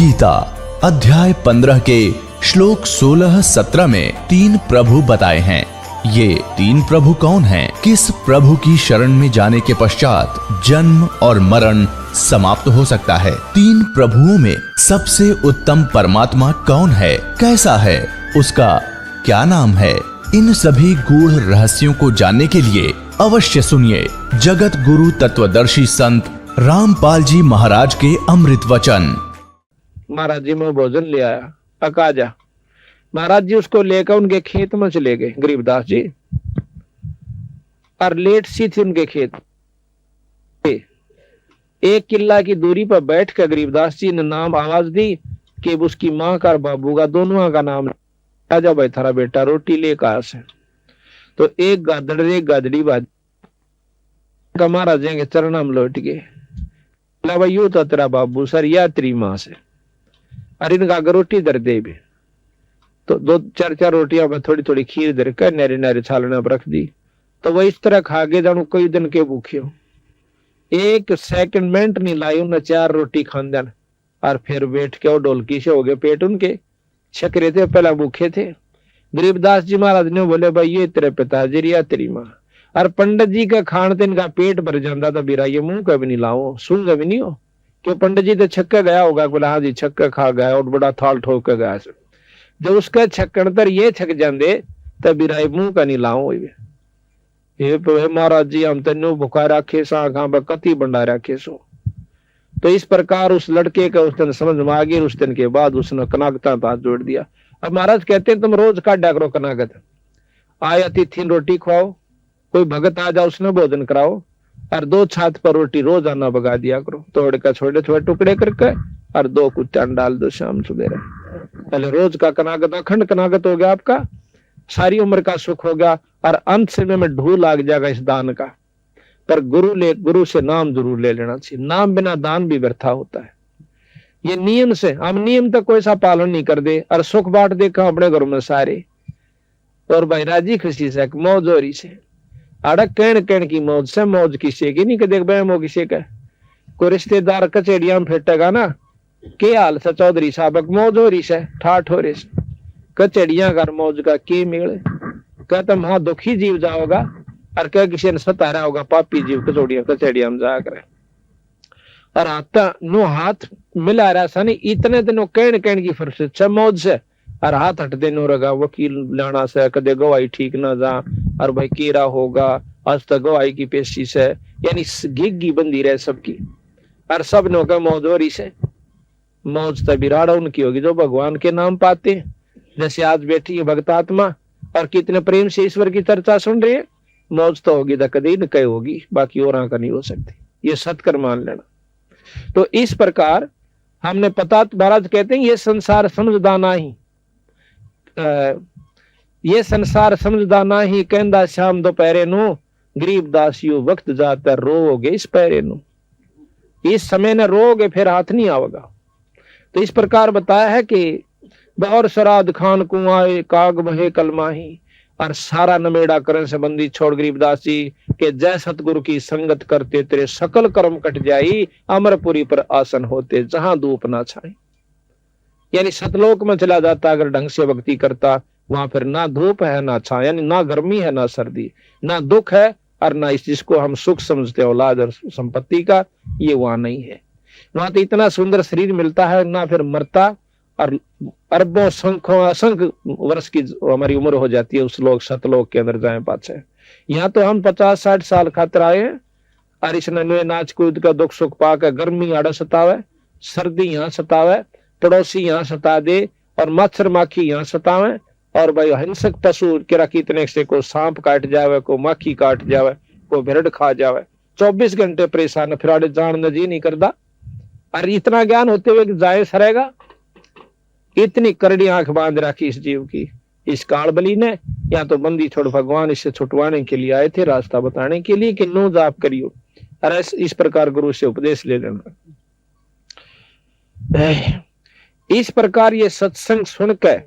गीता अध्याय 15 के श्लोक 16-17 में 3 प्रभु बताए हैं। ये 3 प्रभु कौन हैं? किस प्रभु की शरण में जाने के पश्चात जन्म और मरण समाप्त हो सकता है? 3 प्रभुओं में सबसे उत्तम परमात्मा कौन है? कैसा है? उसका क्या नाम है? इन सभी गूढ़ रहस्यों को जानने के लिए अवश्य सुनिए जगत गुरु तत्वदर्शी संत रामपाल जी महाराज के अमृत वचन। महाराज जी में भोजन ले आया, पका जा। महाराज जी उसको लेकर उनके खेत में चले गए गरीबदास जी, और लेट सी थी उनके खेत। 1 किला की दूरी पर बैठ कर गरीबदास जी ने नाम आवाज दी कि उसकी माँ का और बाबू का दोनों का नाम आजा भाई, थारा बेटा रोटी ले कहा से। तो एक गादड़ एक गादड़ी बाज महाराज के चरणा में लौट गए। भाई यू तो तेरा बाबू सर, या तेरी माँ से, अरे इनका रोटी दर दे भी। तो 2-4 रोटियां में थोड़ी थोड़ी खीर दर कर नारे नारे छालने पर रख दी। तो वह इस तरह खा के जानू कई दिन के भूखे हो। 1 सेकंड मिनट नहीं लाई उन्हें 4 रोटी खान देन, और फिर बैठ के और ढोलकी से हो गए पेट उनके। छकरे थे, पहला भूखे थे। गरीबदास जी महाराज ने बोले भाई ये तेरे पिताजी या तेरी माँ। और पंडित जी का खान तेन का पेट भर जाता था बीरा, ये मुंह कभी नहीं लाओ, सुन कभी नहीं हो। क्यों पंडित जी तो छक्का गया होगा, बोला हाँ जी छक्का खा गया और बड़ा थाल ठोक के गया। जब उसका छक्कन तर ये छक जाते तब बिराई मुंह का नहीं लाओ। ये महाराज जी हम तेन भुखा रखे सा कति बंडा रखे सो। तो इस प्रकार उस लड़के का उस दिन समझ में आ गई। उस दिन के बाद उसने कनागता हाथ जोड़ दिया। अब महाराज कहते हैं तुम रोज काटा करो कनागत, आए अतिथि रोटी खुआओ, कोई भगत आ जाओ उसने भोजन कराओ, और 2 छात पर रोटी रोज आना बगा दिया करो, तोड़ कर छोटे छोटे टुकड़े करके, और 2 कुत्ते डाल दो शाम सवेरे। पहले रोज का कनागत अखंड कनागत हो गया आपका, सारी उम्र का सुख हो गया, और अंत समय में ढू लाग जाएगा इस दान का। पर गुरु से नाम जरूर ले लेना चाहिए, नाम बिना दान भी व्यर्था होता है। ये नियम से हम नियम तक कोई सा पालन नहीं कर दे, और सुख बांट दे कहा अपने घरों में सारे, और भाई राजी खुशी से मौज हो रही से अड़क कहन की मौज से, मौज किसी की नहीं कदे बहमो किसी का। कोई रिश्तेदार कचेड़िया में फेटेगा ना, के हाल से चौधरी साहब मौज हो रही से, ठाठ हो रही से, कचेड़िया कर मौज का के मेल। कहता वहां दुखी जीव जाओगा, और क्या किसी ने सतारा होगा पापी जीव कचेड़िया में जाकर। और आता नो हाथ मिला रहा सा नहीं, इतने दिनों कहन की फुर्सत से मौज से, और हाथ हट देनो रगा वकील लाना से, कदे गवाही ठीक ना जा, और भाई केरा होगा आज तक गवाही की पेशी से, यानी गिग्गी बंदी रहे सबकी। और सब नो का मौज हो रही से, मौज तभी राड़ा उनकी होगी जो भगवान के नाम पाते हैं। जैसे आज बैठी है भक्तात्मा और कितने प्रेम से ईश्वर की चर्चा सुन रही है, मौज तो होगी तो कभी न कहीं होगी, बाकी और का नहीं हो सकती, ये सत्कर मान लेना। तो इस प्रकार हमने पता, महाराज कहते हैं ये संसार समझदाना ही, ये संसार समझदाना ही, कहंदा शाम दोपहरे नो, गरीबदास यू वक्त जाता रोगे इस पैरे नो, इस समय न रोगे फिर हाथ नहीं आवेगा। तो इस प्रकार बताया है कि और श्राद्ध खान कुआए काग बहे कलमाही, और सारा नमेड़ा करण संबंधी छोड़ गरीबदास जी के जय सतगुरु की संगत करते तेरे सकल कर्म कट जाई, अमरपुरी पर आसन होते जहां धूप ना छाए। यानी सतलोक में चला जाता अगर ढंग से भक्ति करता, वहां फिर ना धूप है ना छाया, यानी ना गर्मी है ना सर्दी, ना दुख है और ना इस जिसको हम सुख समझते औलाद और संपत्ति का, ये वहां नहीं है। वहां तो इतना सुंदर शरीर मिलता है, ना फिर मरता, और अरबों असंख्य वर्ष की हमारी उम्र हो जाती है उस लोग सतलोक के अंदर जाए पाछे। यहाँ तो हम 50-60 साल खातर आए हैं, और इस नन्हे नाच कूद का दुख सुख पाकर गर्मी आड़ा सतावे, सर्दी यहाँ सतावे, पड़ोसी यहाँ सता दे, और मच्छर माखी यहाँ सतावे, और भाई हिंसक पशु किरा कितने से को सांप काट जावे, को माखी काट जावे, को भेड़ खा जावे, 24 घंटे परेशान, फिर आड़े जान जी नहीं करता। और इतना ज्ञान होते हुए जाए सरेगा, इतनी करड़ी आंख बांध रखी इस जीव की इस काल बली ने। या तो बंदी छोड़ भगवान इससे छुटवाने के लिए आए थे, रास्ता बताने के लिए कि नो जाप करियो, और इस प्रकार गुरु से उपदेश ले लेना। इस प्रकार ये सत्संग सुनकर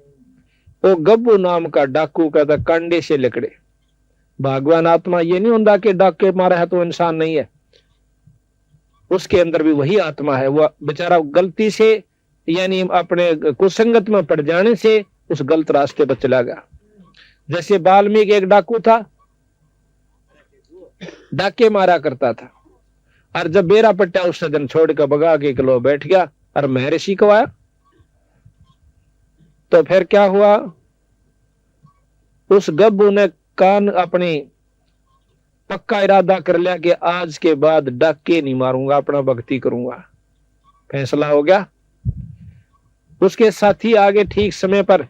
वो गब्बू नाम का डाकू कहता कंडे से लकड़े। भगवान आत्मा ये नहीं होता कि डाके मारा है तो इंसान नहीं है, उसके अंदर भी वही आत्मा है। वह बेचारा गलती से यानी अपने कुसंगत में पड़ जाने से उस गलत रास्ते पर चला गया। जैसे वाल्मीकि एक डाकू था, डाके मारा करता था, और जब बेरा पट्टा उस सदन छोड़ कर भगा के किलो बैठ गया और महर्षि को आया, तो फिर क्या हुआ, उस गब्बू ने कान अपनी पक्का इरादा कर लिया कि आज के बाद डाके नहीं मारूंगा, अपना भक्ति करूंगा। फैसला हो गया। उसके साथी आगे ठीक समय पर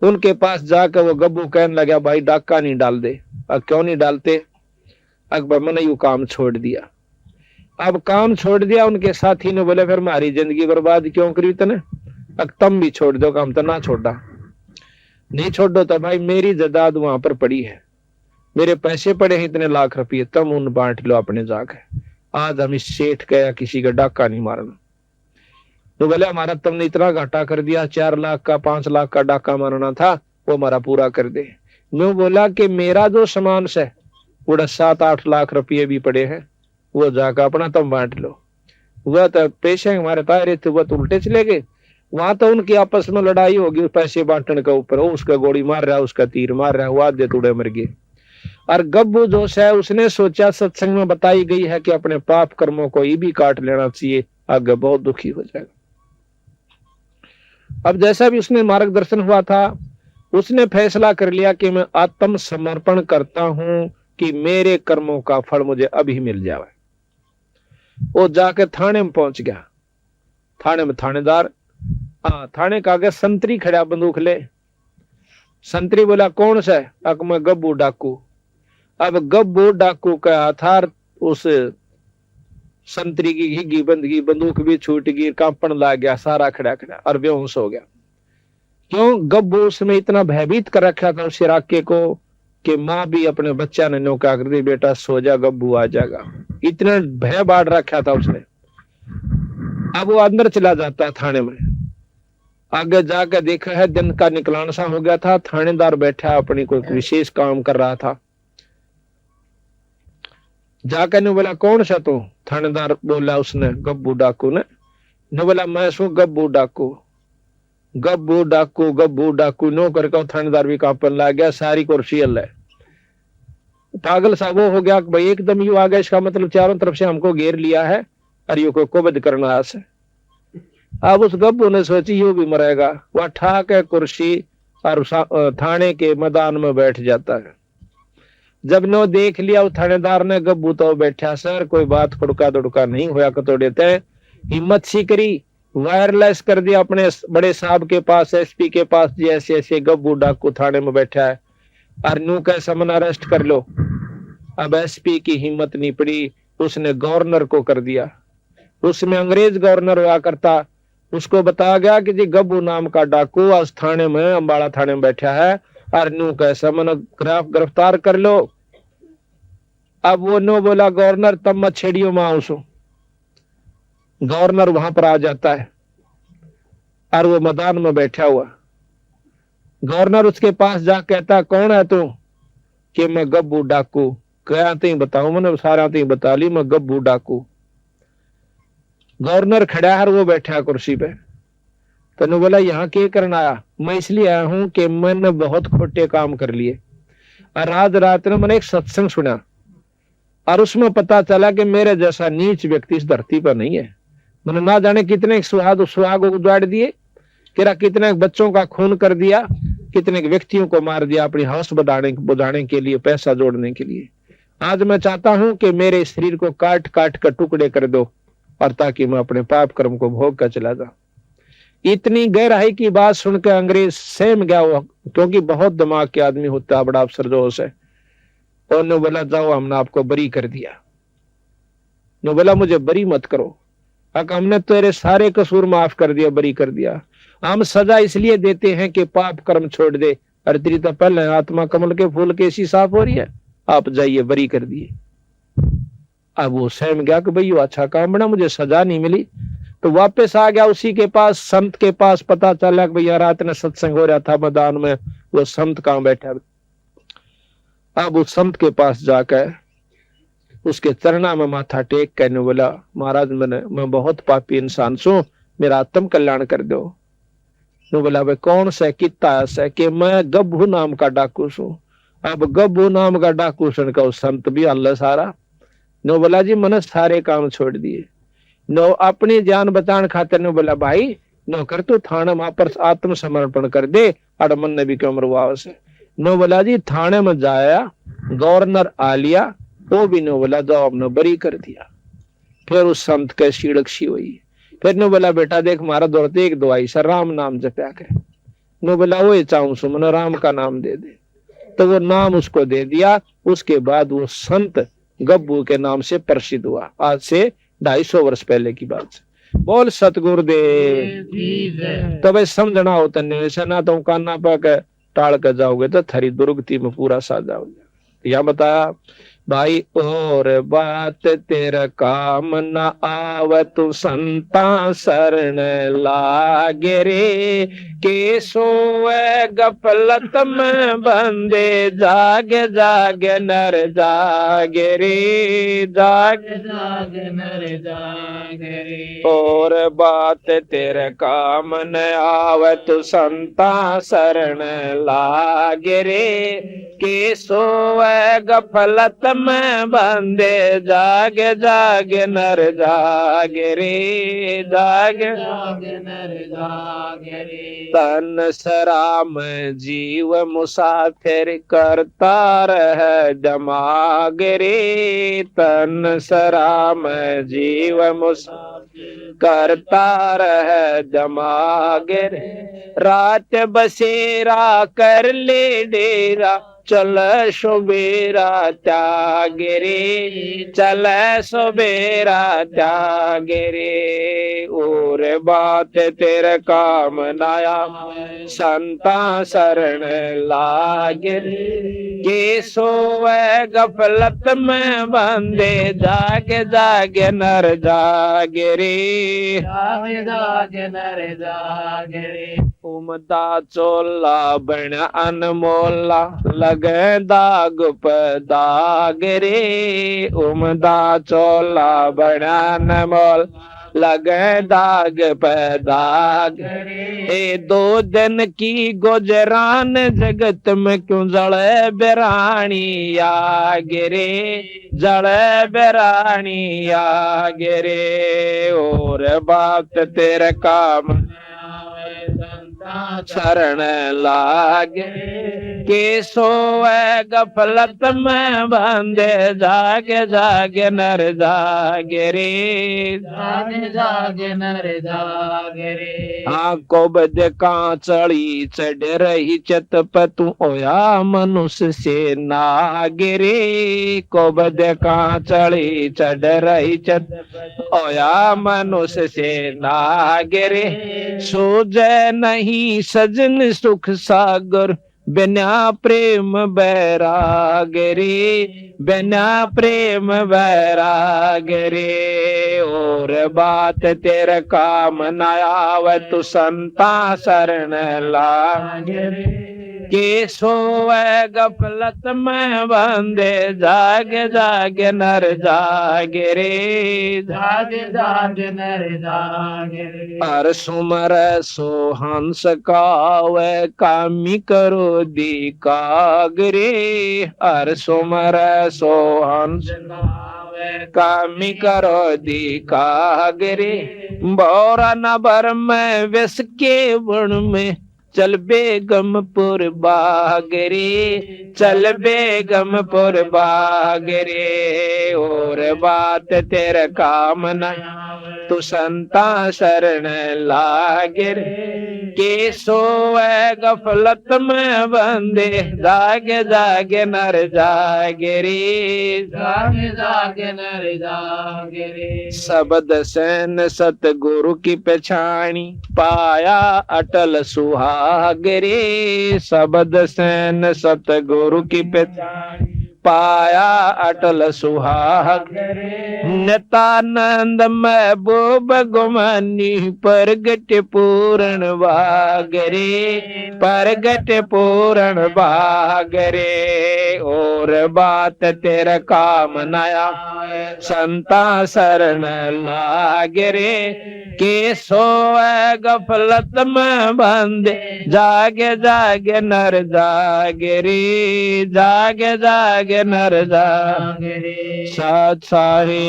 उनके पास जाकर वो गब्बू कहने लगा, भाई डाका नहीं डाल दे। अब क्यों नहीं डालते? अकबर मैंने यू काम छोड़ दिया। अब काम छोड़ दिया। उनके साथी ने बोले, फिर हमारी जिंदगी बर्बाद क्यों करी तने? अब तुम भी छोड़ दो काम, तो ना छोड़ा। नहीं छोड़ो तो भाई मेरी जायदाद वहां पर पड़ी है, मेरे पैसे पड़े हैं इतने लाख रुपये, तुम उन बांट लो अपने जाके। आज हम इस सेठ का या किसी का डाका नहीं मारना। तो बोले, हमारा तुमने इतना घाटा कर दिया, 4 लाख का 5 लाख का डाका मारना था, वो हमारा पूरा कर दे। मैं बोला कि मेरा जो सामान से पूरा 7-8 लाख रुपये भी पड़े हैं, वो जाकर अपना तुम बांट लो। वह तो पैसे हमारे पास रहे थे, वह तो उल्टे चले गए। वहां तो उनकी आपस में लड़ाई होगी पैसे बांटने के ऊपर। वो उसका गोली मार रहा है, उसका तीर मार रहा है, वो आधे टुकड़े मर गए। और गब्बू जोश है, उसने सोचा सत्संग में बताई गई है कि अपने पाप कर्मों को ये भी काट लेना चाहिए, आगे बहुत दुखी हो जाएगा। अब जैसा भी उसने मार्गदर्शन हुआ था, उसने फैसला कर लिया कि मैं आत्म समर्पण करता हूं कि मेरे कर्मों का फल मुझे अभी मिल जाए। वो जाकर थाने में पहुंच गया। थाने में थानेदार, थाने का आगे संतरी खड़ा बंदूक ले। संतरी बोला, कौन सा है? अक मैं गब्बू डाकू। अब गब्बू डाकू का हथार उस संतरी की घिगी बंदगी, बंदूक भी छूट गई, कांपन लग गया, सारा खड़ा खड़ा और बेहोश हो गया। क्यों? गब्बू उसमें इतना भयभीत कर रखा था उस इलाके को कि माँ भी अपने बच्चा ने नौका कर दी, बेटा सो जा, गब्बू आ जाएगा। इतना भय बांट रखा था उसने। अब वो अंदर चला जाता थाने में। आगे जाकर देखा है दिन का निकलान सा हो गया था। थानेदार बैठा अपनी कोई विशेष काम कर रहा था। जाकर ने बोला, कौन सा तू? थानेदार बोला उसने, गब्बू डाकू ने बोला, मैं सू गब्बू डाकू। गब्बू डाकू गब्बू डाकू नो करके थानेदार भी कांपन लग गया, सारी कुर्सी हल है। पागल सा वो हो गया कि भाई एकदम यू आ गया, इसका मतलब चारों तरफ से हमको घेर लिया है और यू को कुबद करना है। अब उस गब्बू ने सोची यू भी मरेगा। वह ठाक है कुर्सी और थाने के मैदान में बैठ जाता है। जब नो देख लिया वो थानेदार ने, गब्बू तो बैठा, सर कोई बात खुड़का दुड़का नहीं होया तो देते हैं। हिम्मत सी करी, वायरलेस कर दिया अपने बड़े साहब के पास, एसपी के पास, जैसे ऐसे गब्बू डाकू थाने में बैठा है और नू कैसा मन अरेस्ट कर लो। अब एसपी की हिम्मत नहीं पड़ी, उसने गवर्नर को कर दिया। उसमें अंग्रेज गवर्नर हुआ करता, उसको बताया गया कि जी गब्बू नाम का डाकू आज थाने में, अम्बाड़ा थाने में बैठा है और नू कैसा मन गिरफ्तार कर लो। अब वो नो बोला, गवर्नर तब मत छेड़ियो मां उसो। गवर्नर वहां पर आ जाता है और वो मैदान में बैठा हुआ। गवर्नर उसके पास जा कहता, कौन है तू? कि मैं गब्बू डाकू। क्या ती बताऊं? मैंने सारा ती बता ली, मैं गब्बू डाकू। गवर्नर खड़ा है, वो बैठा कुर्सी पे। तो बोला, यहाँ क्या करना आया? मैं इसलिए आया हूं कि मैंने बहुत खोटे काम कर लिए और आज रात ने मैंने एक सत्संग सुना और उसमें पता चला कि मेरे जैसा नीच व्यक्ति इस धरती पर नहीं है। मैंने ना जाने कितने सुहाग उजाड़ दिए, कितने बच्चों का खून कर दिया, कितने व्यक्तियों को मार दिया अपनी हौस बुझाने के लिए, पैसा जोड़ने के लिए। आज मैं चाहता हूं कि मेरे शरीर को काट काट कर टुकड़े कर दो और ताकि मैं अपने पाप कर्म को भोग कर चला जाऊं। इतनी गहराई की बात सुनकर अंग्रेज सहम गया हुआ, क्योंकि बहुत दिमाग के आदमी होता है, बड़ा अफसर जोश है। और ने बोला, जाओ हमने आपको बरी कर दिया। ने बोला, मुझे बरी मत करो, हमने तेरे सारे कसूर माफ कर दिया, बरी कर दिया। हम सजा इसलिए देते हैं कि पाप कर्म छोड़ दे, और तेरी तो पहले आत्मा कमल के फूल के ऐसी साफ हो रही है, आप जाइए, बरी कर दिए। अब वो सहम गया कि भाई अच्छा काम बना, मुझे सजा नहीं मिली। तो वापस आ गया उसी के पास, संत के पास। पता चला कि भैया रात में सत्संग हो रहा था मैदान में, वो संत कहाँ बैठा। अब उस संत के पास जाकर उसके चरणा में माथा टेक कहने बोला, महाराज मैं बहुत पापी इंसान सू, मेरा आत्म कल्याण कर दो। नो बोला भाई कौन से किता से कि मैं गब्भू नाम का डाकू सू। अब गब्भू नाम का डाकू सुन का संत भी अल्लाह सारा। नो बोला जी मैंने सारे काम छोड़ दिए। नो अपनी जान बचाने खातिर नो बोला भाई नो कर तू थाने में पर आत्मसमर्पण कर दे अड़मन ने भी क्यों मरवाओ से। नो बोला जी थाने में जाया गवर्नर आ लिया वो भी नो बोला जाओ अपने बरी कर दिया। फिर उस संत के सीड़क सी हुई। फिर नो बोला बेटा देख मारा दौड़ते एक दवाई सर राम नाम जपया के। नो बोला वो चाहूं सु मैंने राम का नाम दे दे। तो वो नाम उसको दे दिया। उसके बाद वो संत गब्बू के नाम से प्रसिद्ध हुआ। आज से 250 वर्ष पहले की बात है। बोल सतगुरुदेव। तो भाई समझना हो तन्ने से ना तो काना पाक टाल कर जाओगे तो थरी दुर्गति में पूरा साथ जाओगे। यह बताया भाई और बात तेरा काम न आव तू संता शरण लागे रे के सोए गफलत में बंदे जागे जागे नर जागे रे जागे जागे नर जागे रे। और बात तेरे काम न आव तू संता शरण लागे रे के सोए गफलत में बंदे जागे जागे नर जागे रे जागे जागे नर जागे रे। तन सराम जीव मुसाफिर करता रह जमागे रे। तन सराम जीव मुसाफिर करता रह जमागे रे। रात बसेरा कर ले डेरा चल सुबेरा त्यागे रे चल सुबेरा त्यागे रे। और बात तेरे काम नाया संता शरण लागे रे के सोए गफलत में बंदे जागे जागे नर जागे रे जागे जागे नर जागे रे। उमदा चोला बन अनमोला लगे दाग पे दाग रे। उमदा चोला बन अनमोल लगे दाग पे दाग रे। 2 दिन की गुजरान जगत में क्यों जड़े बेरानी आगे रे जड़े बेरानी आगे रे। और बात तेरे काम शरण लागे के सोए गफलत में बंदे जागे जागे नर जागे रे जागे जागे नर जागे रे। आंखों बद कांचड़ी चढ़ रही चत पे तू ओया मनुष्य से नागे रे। को बद कांचड़ी चढ़ रही चत ओया मनुष्य से नागे रे। सूझे नहीं सजन सुख सागर बिना प्रेम बैराग रे बिना प्रेम बैराग रे। और बात तेरे काम न आवे तू संता शरण लागे रे के सोए गफलत में बंदे जागे जागे नर जागे रे जागे जागे नर जागे रे। हर सुमर सो हंस कावे कामी करो दिकाग रे। हर सुमर सो हंस कामी करो दिकाग रे। बोरा नबर में विष के वन में चल बेगमपुर बागरे चल बेगमपुर बागरे। और बात तेरे काम न तू संता शरण लागे के सोए गफलत में बंदे जागे जागे नर जागे रे जागे जागे नर जागे रे। शब्द सैन सतगुरु की पहचानी पाया अटल सुहाग रे। शब्द सैन सतगुरु की पहचानी पाया अटल सुहाग नितानंद महबूब गुमानी परगट पूर्ण बागरे परगट पूर्ण बागरे। और बात तेरा काम नया संता शरण लाग रे के सोए गफलत में बंदे जागे जागे नर जागे रे जागे जागे नर जागे रे सत साहे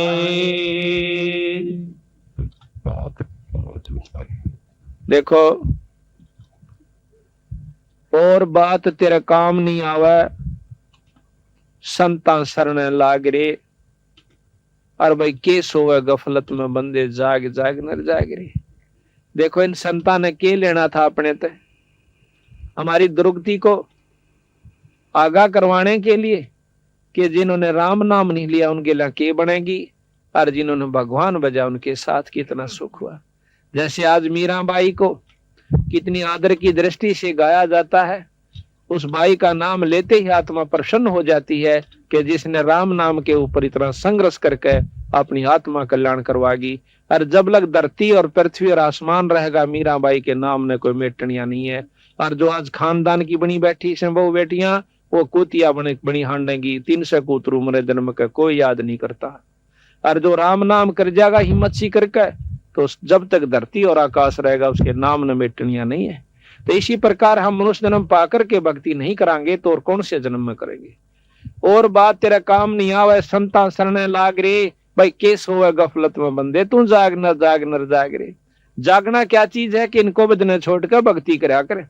देखो और बात तेरा काम नहीं आवे संता शरण लाग रे और भाई के सोवे गफलत में बंदे जाग जाग नर जाग रे। देखो इन संता ने के लेना था अपने ते हमारी दुर्गति को आगाह करवाने के लिए कि जिन्होंने राम नाम नहीं लिया उनके लिए के बनेगी और जिन्होंने भगवान बजा उनके साथ कितना सुख हुआ। जैसे आज मीराबाई को कितनी आदर की दृष्टि से गाया जाता है, उस बाई का नाम लेते ही आत्मा प्रसन्न हो जाती है कि जिसने राम नाम के ऊपर इतना संघर्ष करके अपनी आत्मा कल्याण करवागी। और जब लग धरती और पृथ्वी और आसमान रहेगा मीराबाई के नाम ने कोई मेटनिया नहीं है। और जो आज खानदान की बनी बैठी से वो बेटियां वो कुतिया बनी हांडेगी 300 कूतरू मरे जन्म का कोई याद नहीं करता। और जो राम नाम कर जाएगा हिम्मत सी करके तो जब तक धरती और आकाश रहेगा उसके नाम न मेटनिया नहीं है। तो इसी प्रकार हम मनुष्य जन्म पाकर के भक्ति नहीं करांगे तो और कौन से जन्म में करेंगे। और बात तेरा काम नहीं आवे संता शरण लाग रे भाई केस होवे गफलत में बंदे तू जाग नर जाग रे। जागना क्या चीज है कि इनको बदने छोड़ कर भक्ति करा करे।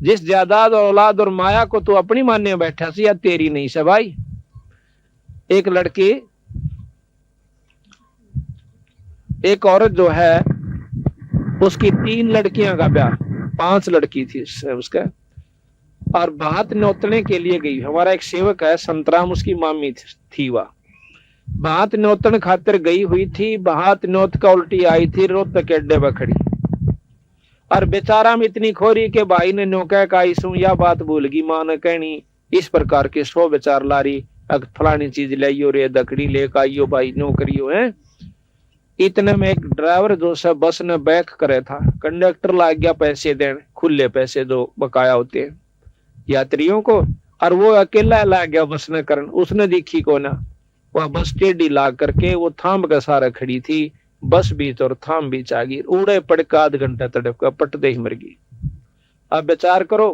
जिस जायदाद और औलाद और माया को तू अपनी मानने बैठा सी या तेरी नहीं से भाई। एक लड़की एक औरत जो है उसकी 3 लड़कियां का ब्याह 5 लड़की थी उसका और भात नोतने के लिए गई। हमारा एक सेवक है संतराम उसकी मामी थी वह भात नोतन खातिर गई हुई थी। भात नोत का उल्टी आई थी रोत के अड्डे पर खड़ी और बेचारा में इतनी खोरी के भाई ने नौका का इसू या बात भूल गई मां ने कहनी इस प्रकार के 100 बेचार लारी फलानी चीज लाइयो रे दकड़ी लेकर आइयो भाई नौकरियो है। इतने में एक ड्राइवर जो सब बस ने बैक करे था कंडक्टर लाग गया पैसे देने खुले पैसे जो बकाया होते हैं यात्रियों को और वो अकेला लाग गया बस ने करन। उसने देखी को ना वह बस टेढ़ी लाग करके वो थाम का सारा खड़ी थी बस बीच और थाम बीच आ गई उड़े पड़का आध घंटा तड़प का पटदे ही मर गई। अब विचार करो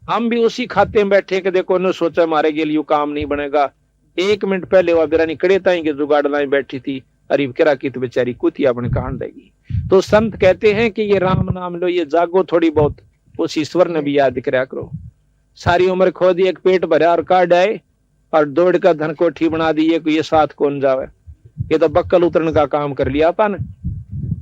हम भी उसी खाते में बैठे के देखो ने सोचा हमारे के लिए काम नहीं बनेगा। 1 मिनट पहले वह बिरानी कड़े ताई के जुगाड़ लाई बैठी थी अरे करा की तो बेचारी कुतिया अपने कांड देगी। तो संत कहते हैं कि ये राम नाम लो ये जागो थोड़ी बहुत उस ईश्वर ने भी याद कराया करो। सारी उम्र खो दी एक पेट भरा और काट आए और दौड़ का धन कोठी बना दी ये साथ कौन जावे। ये तो बक्कल उतरने का काम कर लिया अपन।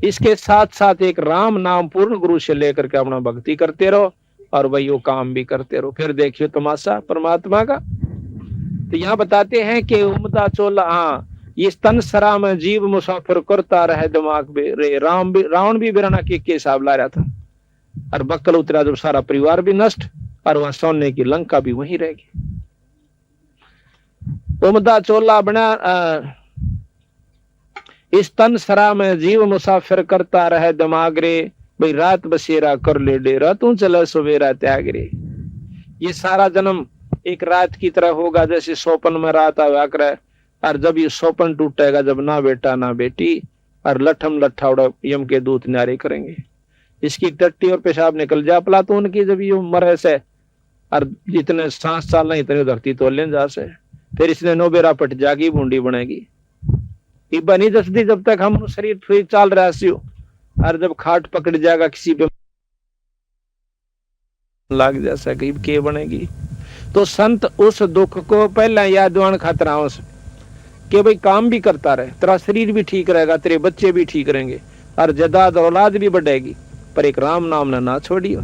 इसके साथ साथ एक राम नाम पूर्ण गुरु से लेकर के अपना भक्ति करते रहो और वही वो काम भी करते रहो फिर देखियो तमाशा परमात्मा का। तो यहाँ बताते हैं कि उमदा चोला हाँ ये स्तन सरा में जीव मुसाफिर करता रहे दिमाग में रे रावण भी बिराना के हिसाब ला रहा था और बक्कल उतरा जब सारा परिवार भी नष्ट और वहां सोने की लंका भी वहीं रहेगी। उमदा चोला बना इस तन सरा में जीव मुसाफिर करता रहे दिमाग रे भाई रात बसेरा कर ले डेरा तू चला सवेरा त्याग रे। ये सारा जन्म एक रात की तरह होगा जैसे सोपन में रात आया करे और जब ये सोपन टूटेगा जब ना बेटा ना बेटी और लठम लट्ठावड़ा यम के दूत न्यारे करेंगे। इसकी टट्टी और पेशाब निकल जा प्लातून की जब ये मरे से और जितने सांस चालना इतने धरती तो लें जा से फिर इसने नोबेरा पट जागी बूंदी बनेगी। इब्बा नहीं दसदी जब तक हम शरीर ठीक चाल रहा सी और जब खाट पकड़ जाएगा किसी पे लाग जा सके के बनेगी। तो संत उस दुख को पहला यादवान खतराओं से कि भाई काम भी करता रहे तेरा शरीर भी ठीक रहेगा तेरे बच्चे भी ठीक रहेंगे और जदाद औलाद भी बढ़ेगी पर एक राम नाम ना छोड़ियो।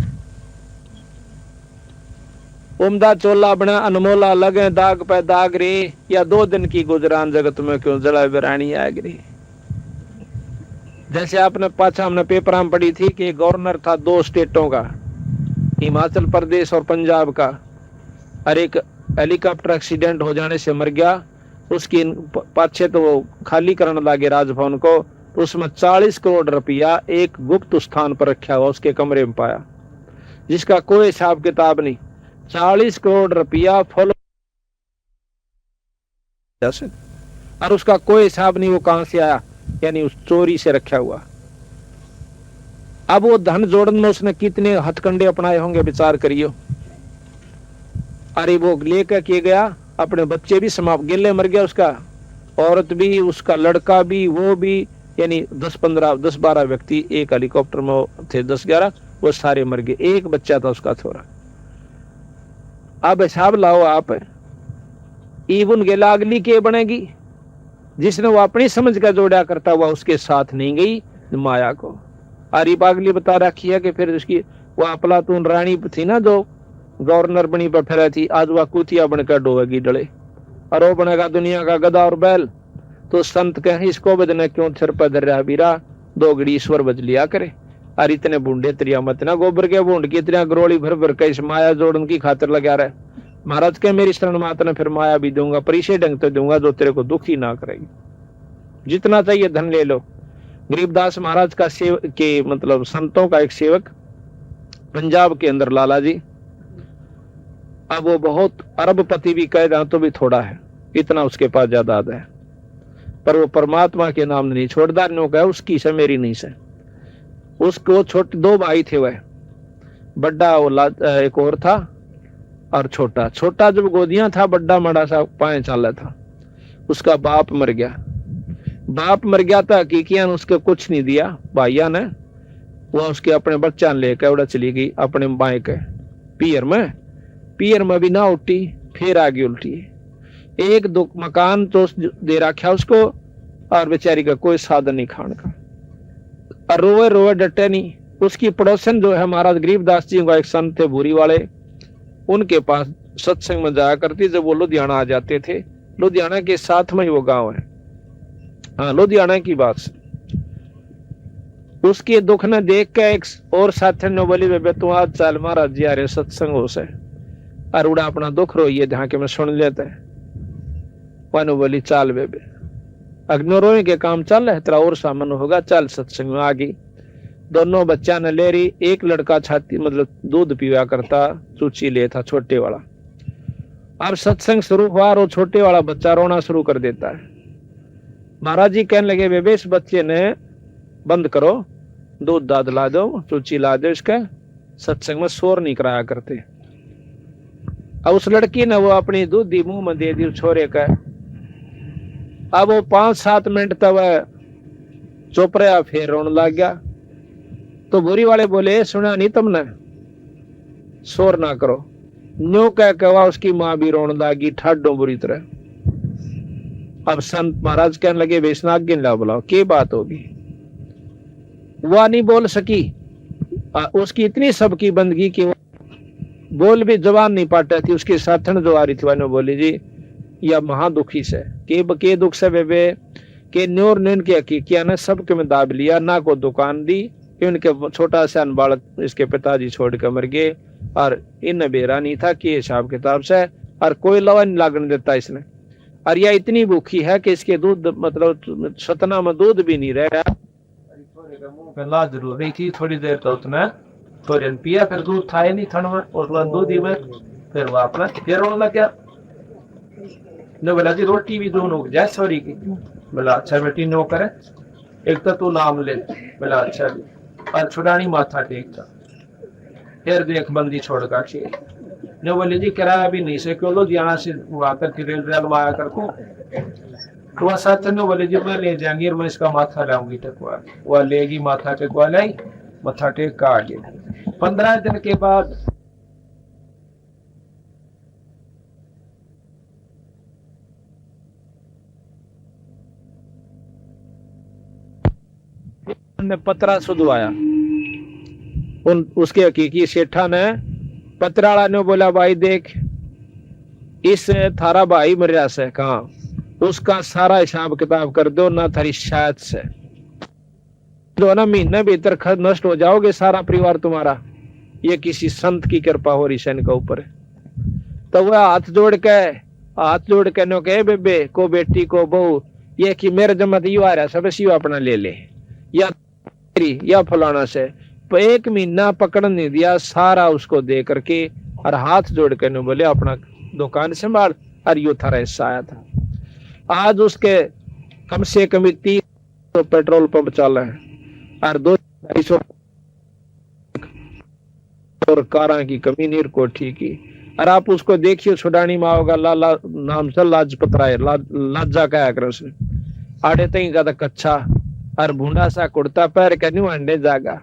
उमदा चोला बना अनमोला लगे दाग पे दाग रे या 2 दिन की गुजरान जगत में क्यों जला बिरानी आग रे। जैसे आपने पाछा हमने पेपर में पढ़ी थी कि गवर्नर था 2 स्टेटों का हिमाचल प्रदेश और पंजाब का और एक हेलीकॉप्टर एक्सीडेंट हो जाने से मर गया। उसकी पाछे तो वो खाली करने लगे राजभवन को उसमें 40 करोड़ रुपया एक गुप्त स्थान पर रखा हुआ उसके कमरे में पाया जिसका कोई हिसाब किताब नहीं। 40 करोड़ रुपया फॉलो जैसे, और उसका कोई हिसाब नहीं वो कहां से आया, यानी उस चोरी से रखा हुआ। अब वो धन जोड़न में उसने कितने हथकंडे अपनाए होंगे, विचार करियो। अरे वो लेकर के गया, अपने बच्चे भी समाप्त, गिले मर गया उसका, औरत भी, उसका लड़का भी, वो भी, यानी 10-12 व्यक्ति एक हेलीकॉप्टर में थे, 10-11, वो सारे मर गए, एक बच्चा था उसका थोड़ा। अब हिसाब लाओ आप, ईबुन गेला अगली के बनेगी, जिसने वो अपनी समझ का जोड़ा करता हुआ उसके साथ नहीं गई माया को। अरे पागली बता रखी है कि फिर उसकी वो अफलातून रानी थी ना, जो गवर्नर बनी पर फिर थी, आज वह कुतिया बनकर डोएगी डले, और वो बनेगा दुनिया का गधा और बैल। तो संत कहे इसको बदने क्यों सिर पर धर रहा बीरा, दो घड़ी ईश्वर बज लिया करे। और इतने बूंदे त्रिया मत ना, गोबर के बूंद की इतना गरोली भर भर के इस माया जोड़न की खातिर लगा रहे। महाराज के मेरी शरण मात ने फिर माया भी दूंगा, पर इसे ढंग तो दूंगा जो तेरे को दुखी ना करेगी। जितना चाहिए धन ले लो। गरीबदास महाराज का सेवक के मतलब संतों का एक सेवक पंजाब के अंदर लाला जी, अब वो बहुत अरबपति भी कह रहा तो भी थोड़ा है, इतना उसके पास जायदाद है, पर वो परमात्मा के नाम नहीं छोड़दा। नो कहा उसकी से मेरी नहीं से। उसको छोटे 2 भाई थे, वह बड़ा वो एक और था, और छोटा छोटा जब गोदियां था, बड़ा मड़ा सा 5 साल था, उसका बाप मर गया। बाप मर गया था, हकीकियान उसके कुछ नहीं दिया भाइया ने, वह उसके अपने बच्चा लेकर उड़ा चली गई अपने बाएं के पियर में भी ना उठी, फिर आगे उल्टी। 1-2 मकान तो दे रखा उसको, और बेचारी का कोई साधन नहीं खाने का, और रोए रोए डटे नहीं। उसकी पड़ोसन जो है महाराज गरीबदास जी का एक संत थे भूरी वाले, उनके पास सत्संग में जाया करती। जब वो लुधियाना आ जाते थे, लुधियाना के साथ में ही वो गांव है, हाँ लुधियाना की बात से, उसके दुख ने देख के एक और साथी ने बोली, बेबे तू आज चल महाराज जी आ रहे सत्संग हो से, और उड़ा अपना दुख रोइए जहाँ के मैं सुन लेते हैं। वानु बोली चाल बेबे, अग्नो रोए के काम चल रहा है, तेरा और सामान होगा, चल सत्संग में आ गई। दोनों बच्चा ने ले रही, एक लड़का छाती मतलब दूध पीवा करता, चूची ले था छोटे वाला। अब सत्संग शुरू हुआ और वो छोटे वाला बच्चा रोना शुरू कर देता है। महाराज जी कहने लगे, बेबे इस बच्चे ने बंद करो, दूध दाद ला दो, चूची ला दो, इसका सत्संग में शोर नहीं कराया करते। अब उस लड़की ने वो अपनी दूधी मुंह में दे दी छोरे का। अब वो 5-7 मिनट तक वह चुप रहा, फिर रोने लग गया। तो बुरी वाले बोले, सुना नहीं तुमने, शोर ना करो। न्यू कह के वह उसकी माँ भी रोने लगी ठाडो बुरी तरह। अब संत महाराज कहने लगे, वैष्णव गिन ला, बुलाओ क्या बात होगी। वह नहीं बोल सकी, उसकी इतनी सबकी बंदगी की बोल भी जवान नहीं पाता थी। उसके साथन जो आ रही थी वह बोली, जी यह महादुखी से के दुख से बेबे के न्योर ने इनके हकीकिया ने सबके में दाब लिया, ना को दुकान दी, इनके छोटा सा बालक इसके पिताजी छोड़ कर मर गए, और इन बेरा नहीं था कि हिसाब किताब से, और कोई लवा नहीं लागने देता इसने। और यह इतनी भूखी है कि इसके दूध मतलब सतना में दूध भी नहीं रह रहा। ला जरूर नहीं थी, थोड़ी देर तो उसने थोड़ी पिया, फिर दूध था ही नहीं थन में, और दूध ही में फिर वो अपना फिर रोने लग गया। ने बोला जी रोटी भी दोनों जाए सॉरी की। बोला अच्छा बेटी नो करे, एक तो तू नाम ले। बोला अच्छा जी, और छुड़ानी माथा टेकता, फिर देख बंदी छोड़ का चाहिए। ने बोले जी किराया भी नहीं से क्यों लो, यहाँ से वो आकर के रेल आया कर को। तो वह साथ ने बोले जी मैं ले जाएंगे और मैं इसका माथा लाऊंगी टकवा। वह लेगी माथा टेकवा लाई, माथा टेक का आगे। 15 दिन के बाद ने पतरा सुधवाया। उसके हकीकी सेठा ने पतराला ने बोला, भाई देख इस थारा भाई मरिया से कहा, उसका सारा हिसाब किताब कर दो ना, थारी शायद से जो ना महीने भीतर खर्च नष्ट हो जाओगे सारा परिवार तुम्हारा। ये किसी संत की कृपा हो रही सैन के ऊपर। तो वह हाथ जोड़ के नो कहे, बेबे को बेटी को बहू, ये कि मेरे जमा यू आ रहा सब सीवा अपना ले ले, या फलाना से। तो 1 महीना पकड़ नहीं दिया, सारा उसको दे करके, और हाथ जोड़ के ने बोले अपना दुकान संभाल, और यो थारा हिस्सा आया था। आज उसके कम से कम 30 तो पेट्रोल पंप चल है और 200 और कारा की कमी नीर कोठी की। और आप उसको देखिए छुडानी में होगा लाला नाम से लाजपत राय लाजा कहा कर उसने आड़े तई का कच्चा और भूडा सा कुर्ता पैर के न्यू अंडे जागा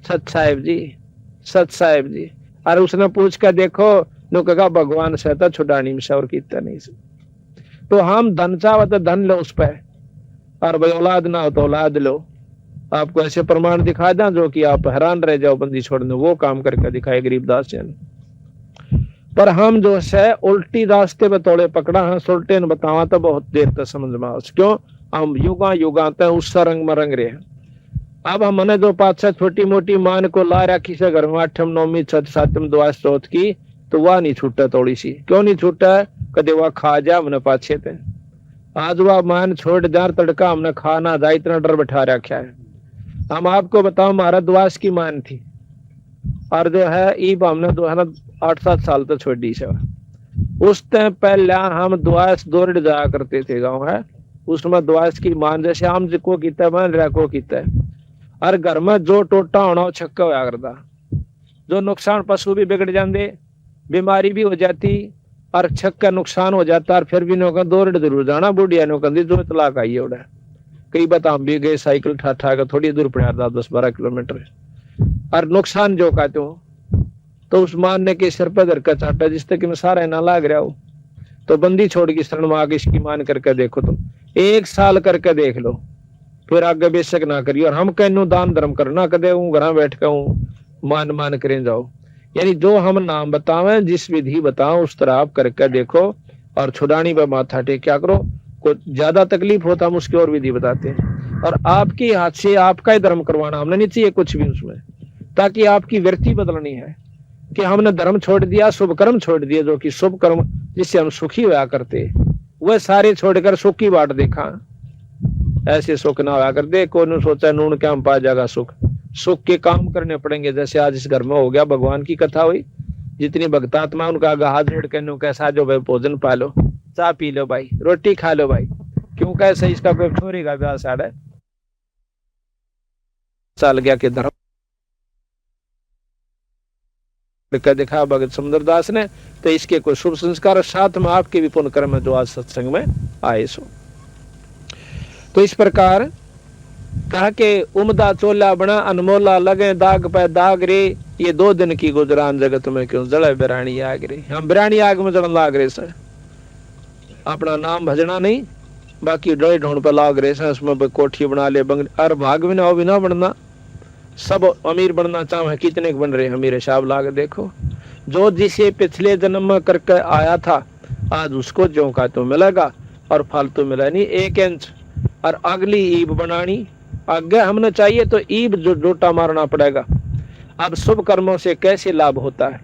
सच साहेब जी। और उसने पूछ कर देखो नो कहा भगवान से था छुडानी में से और कितना नहीं से। तो हम धन चाहो तो धन लो उस पर और भाई औलाद ना हो तो औलाद लो। आपको ऐसे प्रमाण दिखा दें जो कि आप हैरान रह जाओ बंदी छोड़ने वो काम करके दिखाए गरीबदास जी ने। पर हम जो है उल्टी रास्ते पे तोड़े पकड़ा है सुलटे ने बतावा तो बहुत देर तक समझ में आओ क्यों हम युगा उस रंग में रंग रहे हैं। अब हमने जो पाछा छोटी मोटी मान को ला रखी से घर में 8वीं 9वीं 7वीं दुआ चौथ की तो वह नहीं छूटा थोड़ी सी क्यों नहीं छूटा कदे वह खा जा हमने पाछे थे। आज वह मान छोड़ जार तड़का हमने खाना जा इतना डर बैठा रखा है। हम आपको बताओ हमारा दुआस की मान थी और जो है ईब हमने जो है ना 8-7 साल तक छोड़ी से। उस टाइम पहले हम दुआस दौड़ जाया करते थे गाँव है उसमें दुआस की मान जैसे हम जिको किता है मान रखो किता है और घर में जो टोटा होना वो छक्का होया करता जो नुकसान पशु भी बिगड़ जाते बीमारी भी हो जाती और छक्का नुकसान हो जाता और फिर भी नौका दौड़ जरूर जाना बुढ़िया नौका जो तलाक आई है उड़ा कई बात हम भी गए साइकिल ठा कर थोड़ी दूर पड़ा था 10-12 किलोमीटर और नुकसान जो कहते हो तो उस मानने के सिर पर धरका चाटा जिस तक में सारा ना लाग रहा हो तो बंदी छोड़ की शरण में आगे इसकी मान करके देखो तुम 1 साल करके देख लो फिर आगे बेशक ना करिए। और हम कहनो दान धर्म करना कदे हूँ घर बैठ कर हूँ मान करें जाओ यानी जो हम नाम बतावें जिस विधि बताओ उस तरह आप करके देखो और छुड़ानी पर माथा टेक क्या करो को ज्यादा तकलीफ होता हम उसकी और विधि बताते हैं। और आपके हाथ से आपका ही धर्म करवाना हमने नहीं चाहिए कुछ भी उसमें ताकि आपकी वृत्ति बदलनी है कि हमने धर्म छोड़ दिया शुभ कर्म छोड़ दिए जो कि शुभ कर्म जिससे हम सुखी हुआ करते वह सारे छोड़कर सुख की बाट देखा ऐसे सुख ना हुआ कर दे को सोचा नून क्या हम पा जाएगा सुख के काम करने पड़ेंगे। जैसे आज इस घर में हो गया भगवान की कथा हुई जितनी भक्तात्मा उनका हाथ जोड़ के कैसा जो भाई भोजन पा लो चाय पी लो भाई रोटी खा लो भाई क्यों कैसे इसका कोई छोरी का ब्याह साढ़े साल गया कि धर्म दिखा भगत सुंदरदास ने तो इसके कोई शुभ संस्कार साथ में आपके भी पुण्य कर्म जो आज सत्संग में आए सो। तो इस प्रकार कहा के उमदा चोला बना अनमोला लगे दाग पे दाग रे ये 2 दिन की गुजरान जगत में क्यों जड़े बिरानी आग रे। हम बिरानी आग में जड़न लाग रहे सर अपना नाम भजना नहीं बाकी डोई ढूंढ पे लाग रहे सर उसमें कोठी बना ले बंगले और भाग भी ना हो भी ना बनना सब अमीर बनना चाहे कितने बन रहे अमीर हिसाब लाग देखो जो जिसे पिछले जन्म में करके आया था आज उसको जो का तो मिलेगा और फालतू मिला नहीं 1 इंच। और अगली ईब बनानी आगे हमने चाहिए तो ईब जो जोटा मारना पड़ेगा। अब शुभ कर्मों से कैसे लाभ होता है।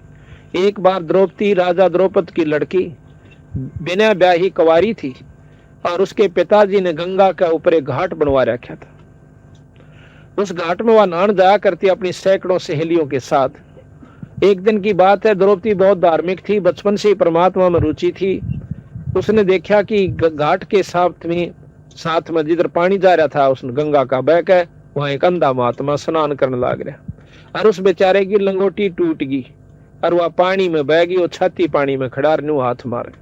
एक बार द्रौपदी राजा द्रौपद की लड़की बिना ब्याही कुंवारी थी और उसके पिताजी ने गंगा के ऊपर एक घाट बनवा रखा था। उस घाट में वह नहाने जाया करती अपनी सैकड़ों सहेलियों के साथ। एक दिन की बात है द्रौपदी बहुत धार्मिक थी बचपन से ही परमात्मा में रुचि थी। उसने देखा कि घाट के साथ में जिधर पानी जा रहा था उस गंगा का बह के वहां एक अंधा महात्मा स्नान करने लग रहा और उस बेचारे की लंगोटी टूट गई और वह पानी में बह गई और छाती पानी में खड़ा न्यू हाथ मारे।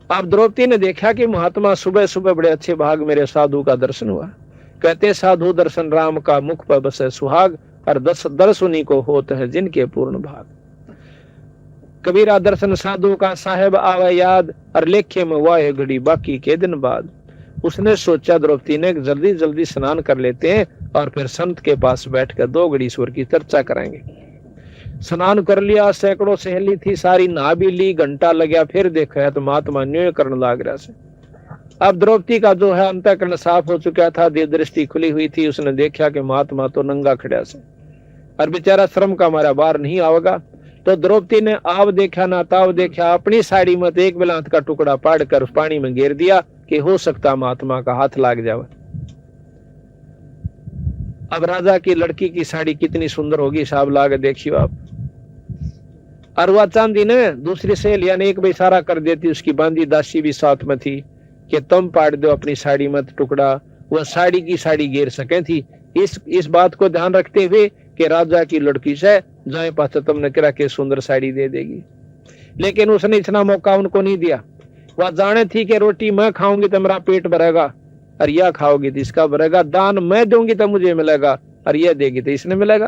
अब द्रौपदी ने देखा कि महात्मा सुबह सुबह बड़े अच्छे भाग मेरे साधु का दर्शन हुआ। कहते साधु दर्शन राम का मुख पर बसे सुहाग और दर्शनी को होते हैं जिनके पूर्ण भाग। कबीरा दर्शन साधु का साहेब आवे याद और लेखे में वाह घड़ी बाकी के दिन बाद। उसने सोचा द्रौपदी ने जल्दी जल्दी स्नान कर लेते हैं और फिर संत के पास बैठकर 2 घड़ी ईश्वर की चर्चा करेंगे। स्नान कर लिया सैकड़ों सहेली थी सारी नहा भी ली घंटा लगा फिर देखा तो महात्मा न्याय करने लग रहा से। अब द्रौपदी का जो है अंतःकरण साफ हो चुका था देह दृष्टि खुली हुई थी। उसने देखा कि महात्मा तो नंगा खड़ा से और बेचारा श्रम का हमारा बाहर नहीं आवेगा। तो द्रौपदी ने आव देखा ना ताव देखा अपनी साड़ी में एक बिलांत का टुकड़ा पाड़ कर उस पानी में गिर दिया कि हो सकता महात्मा का हाथ लाग जावे। अब राजा की लड़की की साड़ी कितनी सुंदर होगी हिसाब लाग देखियो आप। और वह चांदी ने दूसरी सहेलिया ने एक इशारा कर देती, उसकी बांदी दासी भी साथ में थी कि तुम पाट दो अपनी साड़ी मत टुकड़ा, वह साड़ी की साड़ी घेर सके थी। इस बात को ध्यान रखते हुए कि राजा की लड़की से जाए पास तुमने करा के सुंदर साड़ी दे देगी, लेकिन उसने इतना मौका उनको नहीं दिया। वह जाने थी कि रोटी मैं खाऊंगी तो मेरा पेट भरेगा, और यह खाओगी तो इसका भरेगा, दान मैं दूंगी तो मुझे मिलेगा, और यह देगी तो इसने मिलेगा।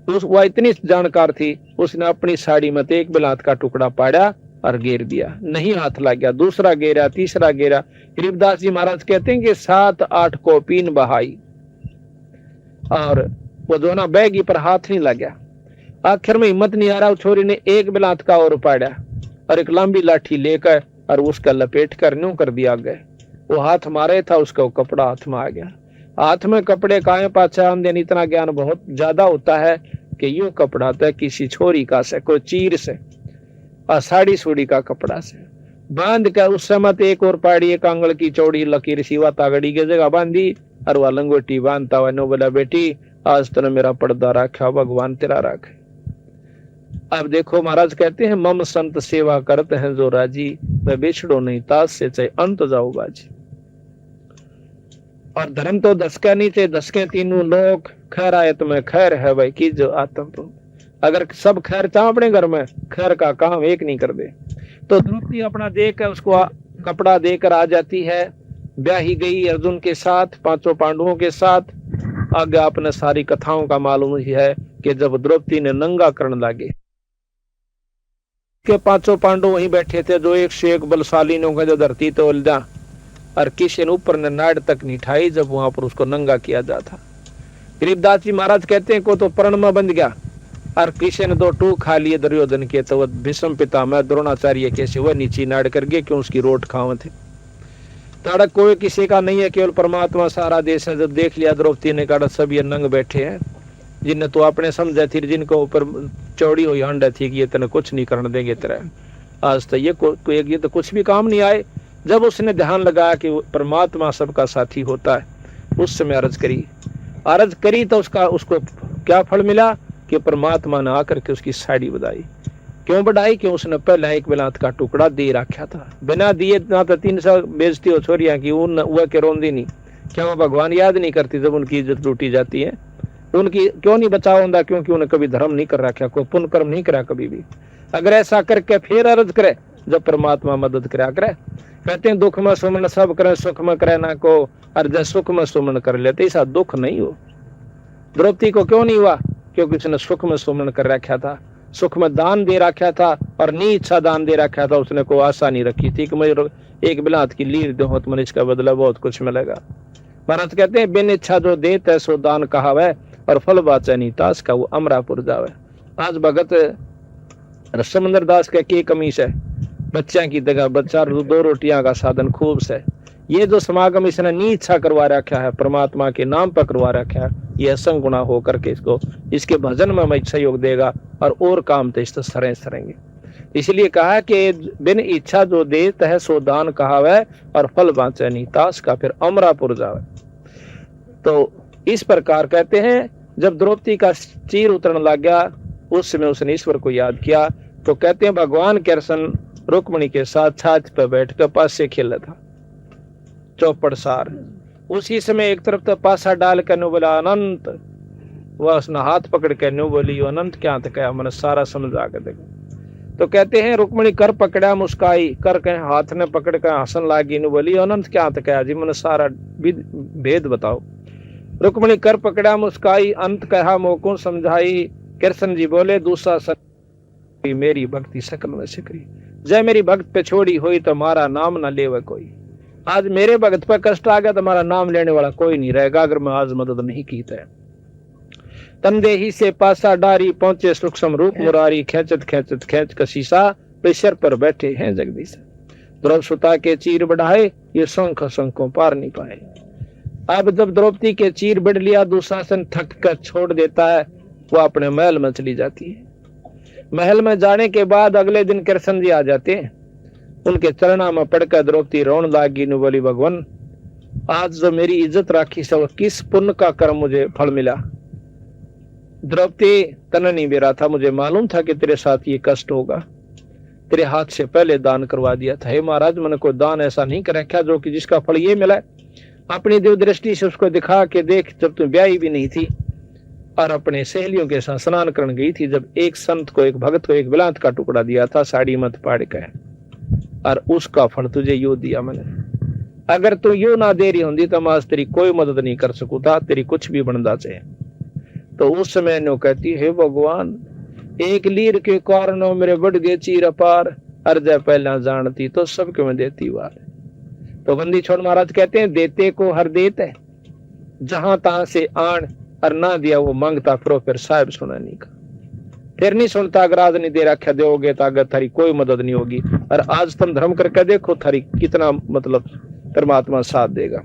वह इतनी जानकार थी, उसने अपनी साड़ी में एक बिलात का टुकड़ा पाड़ा और घेर दिया, नहीं हाथ लग गया, दूसरा घेरा, तीसरा घेरा। गरीबदास जी महाराज कहते हैं कि 7-8 कोपीन बहाई और वो दोनों बैगी पर हाथ नहीं लग गया। आखिर में हिम्मत नहीं आ रहा, छोरी ने एक बिलात का और पाड़ा और एक लंबी लाठी लेकर और उसका लपेट कर न्यू कर दिया गया। वो हाथ मारे था, उसका वो कपड़ा हाथ में आ गया। हाथ में कपड़े काहे पाछे आमदन, इतना ज्ञान बहुत ज्यादा होता है कि यूं कपड़ा तो किसी छोरी का से, कोई चीर से और साड़ी सूड़ी का कपड़ा से बांध कर उस समय एक और पाड़ी, एक आंगल की चौड़ी लकीर सिवा तागड़ी की जगह बांधी और वह लंगोटी बांधता हुआ नो बोला, बेटी आज तूने मेरा पर्दा रखा, भगवान तेरा रखे। अब देखो महाराज कहते हैं, मम संत सेवा करते हैं जो राजी, मैं बिछड़ो नहीं तास से चाहे अंत जाओ बाजी। और धर्म तो दसका नहीं चाहे दसके तीनों लोग, खैर आयत में खैर है भाई की जो आत्म। अगर सब खैर चाह अपने घर में, खैर का काम एक नहीं कर दे। तो द्रौपदी अपना देकर उसको कपड़ा देकर आ जाती है, ब्याही गई अर्जुन के साथ, 5 पांडवों के साथ। आगे आपने सारी कथाओं का मालूम ही है कि जब द्रौपदी ने नंगा करने लगे के 5 पांडव वहीं बैठे थे, जो एक से एक बलशाली ने जो धरती तो उलझा और किसी ने ऊपर ने नाड़ तक नहीं ठाई जब वहां पर उसको नंगा किया जाता। गरीबदास जी महाराज कहते हैं को तो प्रण में बंध गया और किसी ने 2 टूक खा लिए दुर्योधन के, तो वह भीष्म पितामह द्रोणाचार्य कैसे वह नीचे नाड़ कर गए, क्यों उसकी रोट खावे थे। ताड़क कोई किसी का नहीं है, केवल परमात्मा सारा देश है। जब देख लिया द्रौपदी ने कहा सब ये नंग बैठे हैं, जिन्हें तो अपने समझे थी, जिनको ऊपर चौड़ी हुई हंड थी कि ये तेने कुछ नहीं करने देंगे तेरा, आज तो ये तो कुछ भी काम नहीं आए। जब उसने ध्यान लगाया कि परमात्मा सबका साथी होता है, उस समय अर्ज करी तो उसको क्या फल मिला कि परमात्मा ने आकर के उसकी साड़ी बढ़ाई। क्यों बढ़ाई? क्यों उसने पहले एक बिलात का टुकड़ा दे रखा था, बिना दिए ना तो 300 बेइज्जती हो छोरिया की वह के रोंदी नहीं। क्या वो भगवान याद नहीं करती जब उनकी इज्जत लूटी जाती है? उनकी क्यों नहीं बचाव होता? क्योंकि उन्हें कभी धर्म नहीं कर रखा, कोई पुण्य कर्म नहीं करा कभी भी। अगर ऐसा करके फिर अर्ज करे जब परमात्मा मदद करा करे। कहते हैं दुख में सुमन सब करे, सुख में करे ना को, और जब सुख में सुमन कर लेते ऐसा दुख नहीं हो। द्रौपदी को क्यों नहीं हुआ? क्योंकि उसने सुख में सुमन कर रखा था, सुख में दान दे रखा था और नी इच्छा दान दे रखा था। उसने कोई आशा नहीं रखी थी कि मुझे एक बिलात की लीर दो तो मुझे इसका बदला बहुत कुछ मिलेगा। महाराज कहते हैं बिन इच्छा जो देत है सो दान कहावे, और फल बाचा नहीं तास का वो अमरापुर जावे। आज भगत समंदर दास का की कमी है, बच्चा की जगह बच्चा 2 रोटियां का साधन खूब से। ये जो समागम इसने नी इच्छा करवा रखा है, परमात्मा के नाम पर करवा रखा है, ये असंग गुना होकर के इसको इसके भजन में मैं सहयोग देगा और काम तो इस सरेंगे। इसलिए कहा कि बिन इच्छा जो देत है सो दान कहावे, और फल बाँचे नहीं तास का फिर अमरापुर जावे। तो इस प्रकार कहते हैं जब द्रौपदी का चीर उतरने लग गया, उस समय उसने ईश्वर को याद किया। तो कहते हैं भगवान कृष्ण रुक्मणी के साथ छाछ पर बैठ कर पास से खेला था चौपड़ सार। उसी समय एक तरफ तो पासा डाल कर नो बोला अनंत, वह उसने हाथ पकड़ कर नो बोली अनंत क्या तो क्या, मैंने सारा समझ आकर देखो। तो कहते हैं रुक्मणी कर पकड़ा मुस्काई, कर के हाथ ने पकड़ कर हंसन लागी, नो बोली अनंत क्या तो क्या जी, मैंने सारा भेद बताओ। रुक्मणी कर पकड़ा मुस्काई, अंत कहा मोको समझाई। कृष्ण जी बोले दूसरा सर मेरी भक्ति सकल में सिकरी, जय मेरी भक्त पे छोड़ी हुई तो मारा नाम न लेवे कोई। आज मेरे भक्त पे कष्ट आ गया तो हमारा नाम लेने वाला कोई नहीं रहेगा अगर मैं आज मदद नहीं की तो। तंदेही से पासा डारी पहुंचे सूक्ष्म रूप मुरारी, खेचत खेचत खेच कशीसा प्रेशर पर बैठे हैं जगदीश। द्रौपदी सुता के चीर बढ़ाए, ये शंख शंखों पार नहीं पाए। अब जब द्रौपदी के चीर बढ़ लिया, दुशासन थक कर छोड़ देता है, वो अपने महल में चली जाती है। महल में जाने के बाद अगले दिन कृष्ण जी आ जाते हैं, उनके चरणों में पड़कर द्रौपदी रोन लागी, नु बोली भगवान आज जो मेरी इज्जत राखी सब किस पुण्य का कर्म मुझे फल मिला। द्रौपदी तन नहीं बेरा था, मुझे मालूम था कि तेरे साथ ये कष्ट होगा, तेरे हाथ से पहले दान करवा दिया था। हे महाराज, मैंने कोई दान ऐसा नहीं कर रखा जो कि जिसका फल ये मिला। अपनी देव दृष्टि से उसको दिखा के देख, जब तू ब्याही भी नहीं थी और अपने सहेलियों के साथ स्नान करने गई थी, जब एक संत को, एक भगत को एक बिलात का टुकड़ा दिया था साड़ी मत पाड़ के, और उसका फल तुझे यो दिया मैंने। अगर तू यो ना दे रही होंगी तो मैं आज तेरी कोई मदद नहीं कर सकू था, तेरी कुछ भी बनदा चाहे। तो उस समय नो कहती, हे भगवान, एक लीर के कारण मेरे बढ़ गए चीर अपार, अर्ज पहला जानती तो सबके में देती वार। तो बंदी छोड़ महाराज कहते हैं, देते को हर देत है, जहां तहां से आन, और ना दिया वो मांगता फिर साहब सुनानी का। फिर नहीं सुनता, अगर आज नहीं दे रखा दोगे तो अगर थारी कोई मदद नहीं होगी। और आज तुम धर्म करके देखो थारी कितना मतलब परमात्मा साथ देगा।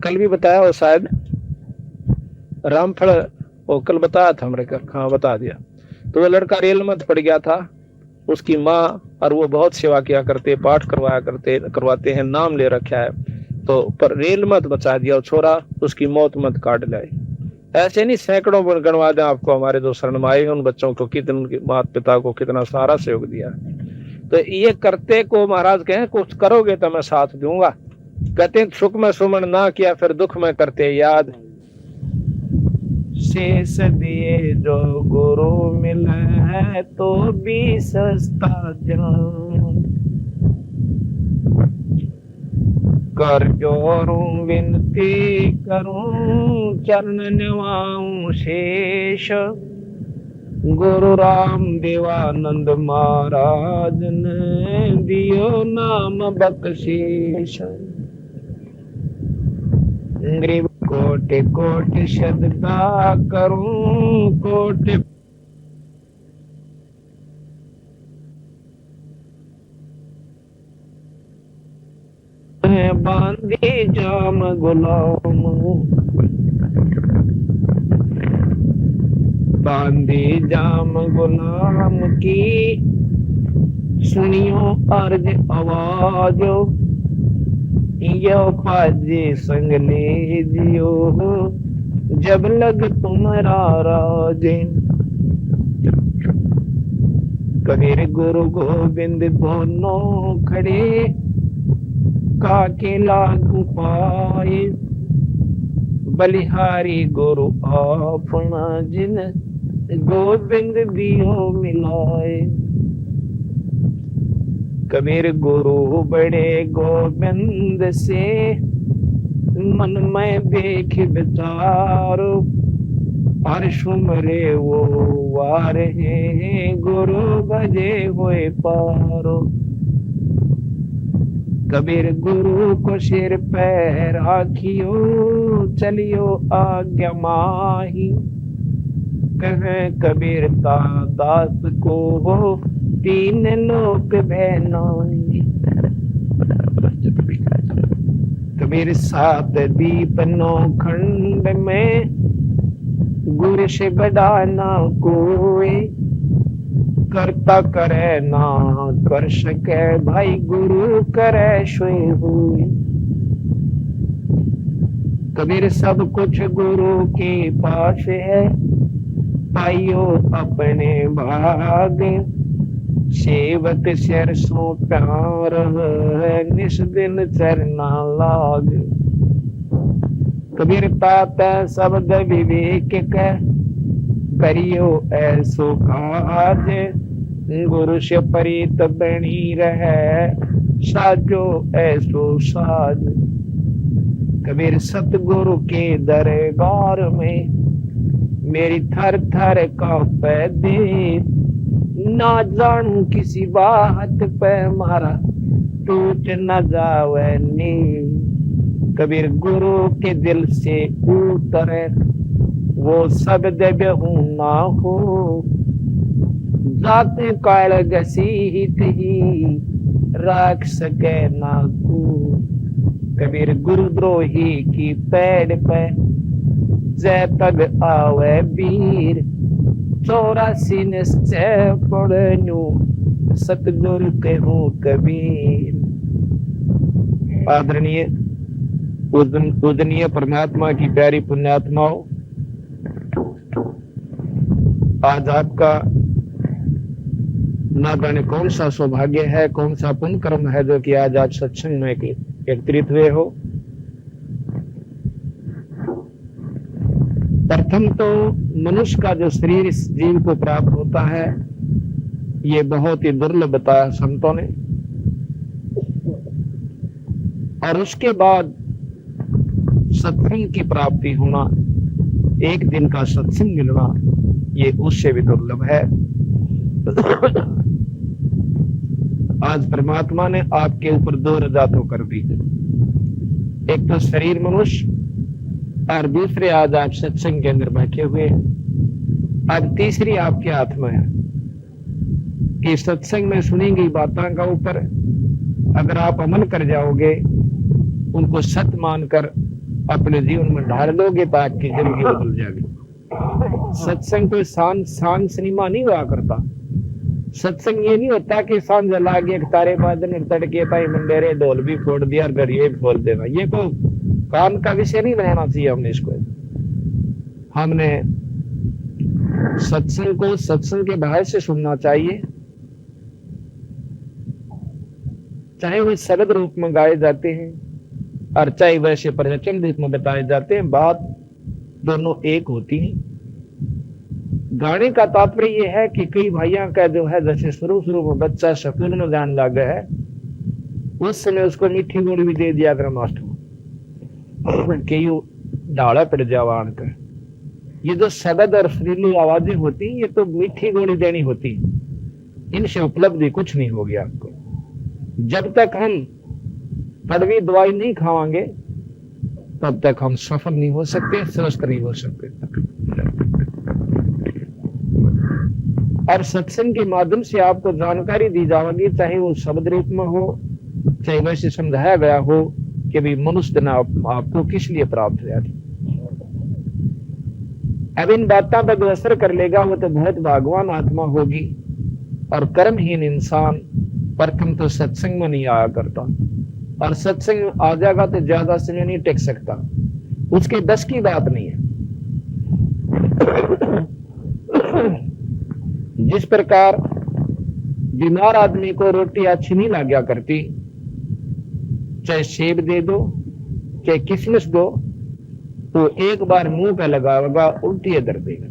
कल भी बताया वो शायद रामफल, वो कल बताया था हमने, हाँ बता दिया। तो वो लड़का रेल मत पड़ गया था, उसकी माँ और वो बहुत सेवा किया करते, पाठ करवाते हैं, नाम ले रखा है, तो पर रेल मत बचा दिया, छोरा उसकी मौत मत काट लाए। ऐसे नहीं सैकड़ों गणवा दें आपको, हमारे जो शरण में आए हैं उन बच्चों को कितने, उनके माता पिता को कितना सारा सहयोग दिया। तो ये करते को महाराज कहें, कुछ करोगे तो मैं साथ दूंगा। कहते सुख में सुमन ना किया, फिर दुख में करते याद। शेष दिए जो गुरु मिले है तो भी सस्ता जान, कर जोरूं विनती करूं चरण निवाऊं शेष, गुरु राम देवानंद महाराज ने दियो नाम बख्शीश। गरीब कोटि कोटि सदका करूं, कोटि बांधे जाम गुलाम, बांधे जाम गुलाम की सुनियो अर्ज आवाज, यो पाजे संग ले जियो जब लग तुम्हारा राजे। कबीर गुरु गोविंद दोनों खड़े, काके लागू पाए, बलिहारी गुरु अपना जिन, गोविंद दियो मिलाए। कबीर गुरु बड़े गोविंद से, मन में देख विचारो, और सुमरे वो वार है, गुरु भजे हुए पारो। कबीर गुरु को सिर पे राखियो, चलियो आज्ञा माही, कहे कबीर का दास को हो, तीन लोक बहनाई। कबीर सात दीप नौ खंड में, गुरु से बड़ा ना कोई, करता करे ना कर सके, भाई गुरु करे सोई हुई। कबीर सब कुछ गुरु के पास है, पाइयो अपने भाग, सेवक सिर सो प्यार है, निस दिन चरना लाग। कबीर तात शब्द विवेक के, करियो ऐसो काज, गुरु से प्रीत बनी रहे, साजो ऐसो साज। कबीर सतगुरु के दरबार में, मेरी थर थर कांपे दे, ना जानू किसी बात पे मारा टूट न जावे नी। कबीर गुरु के दिल से उतरे, वो सब जगह हूं ना हो, जाते काल घसीट ही राख सके ना को। कबीर गुरुद्रोही की पैड़ पे, जय तग आवे वीर, 84 निश्चय पढ़नू, सतगुरु कहूं कबीर। आदरणीय पूजनीय परमात्मा की प्यारी पुण्यात्माओं, आज आपका ना जाने कौन सा सौभाग्य है, कौन सा पुण्य कर्म है जो कि आज आप सत्संग में एकत्रित हुए हो। प्रथम तो मनुष्य का जो शरीर इस जीव को प्राप्त होता है ये बहुत ही दुर्लभ बताया संतों ने, और उसके बाद सत्संग की प्राप्ति होना, एक दिन का सत्संग मिलना, ये उससे भी दुर्लभ है। आज परमात्मा ने आपके ऊपर दो रजा तो कर दी, एक तो शरीर मनुष्य और दूसरे आज आप सत्संग के अंदर बैठे हुए हैं। अब तीसरी आपके हाथ में है कि सत्संग में सुनी गई बातों का ऊपर अगर आप अमल कर जाओगे, उनको सत्य मानकर अपने जीवन में ढाल लोगे तो आपकी जिंदगी बदल जाएगी। सत्संग कोई सांझ सिनेमा नहीं हुआ करता। सत्संग ये नहीं होता कि सांझ जला के एक तारे बादन तड़के पाई मंडेरे ढोल भी फोड़ दिया और गरिये भी फोड़ देना, ये को काम का विषय नहीं बनाना चाहिए। हमने इसको, हमने सत्संग को सत्संग के भाव से सुनना चाहिए, चाहे वे शब्द रूप में गाए जाते हैं और चाहे वैसे प्रवचन रूप में बताए जाते हैं, बात दोनों एक होती है। गाने का तात्पर्य यह है कि कई भाइयों का जो है, जैसे शुरू में बच्चा स्कूल में जाने लगा है, उस समय उसको मीठी गोली भी दे दिया कर मास्टर कि यू डाला पड़ जावान कर। ये जो शब्द और सुरीली आवाजें होती हैं, ये तो मीठी गोली देनी होती है, इनसे उपलब्धि कुछ नहीं होगी आपको। जब तक हम कड़वी दवाई नहीं खावांगे तब तक हम सफल नहीं हो सकते, स्वस्थ नहीं हो सकते। और सत्संग के माध्यम से आपको जानकारी दी जाएगी, चाहे वो शब्द रूप में हो, चाहे वैसे समझाया गया हो कि भी मनुष्य ना आपको किस लिए प्राप्त हुआ। अब इन बातों पर जो असर कर लेगा वो तो बहुत भागवान आत्मा होगी, और कर्महीन इंसान प्रथम तो सत्संग में नहीं आया करता, और सत्संग में आ जाएगा तो ज्यादा समय नहीं टिक सकता, उसके बस की बात नहीं है। जिस प्रकार बीमार आदमी को रोटी अच्छी नहीं लगा करती, चाहे सेब दे दो चाहे किशमिश दो, तो एक बार मुंह पे लगाएगा उल्टी दर देगा,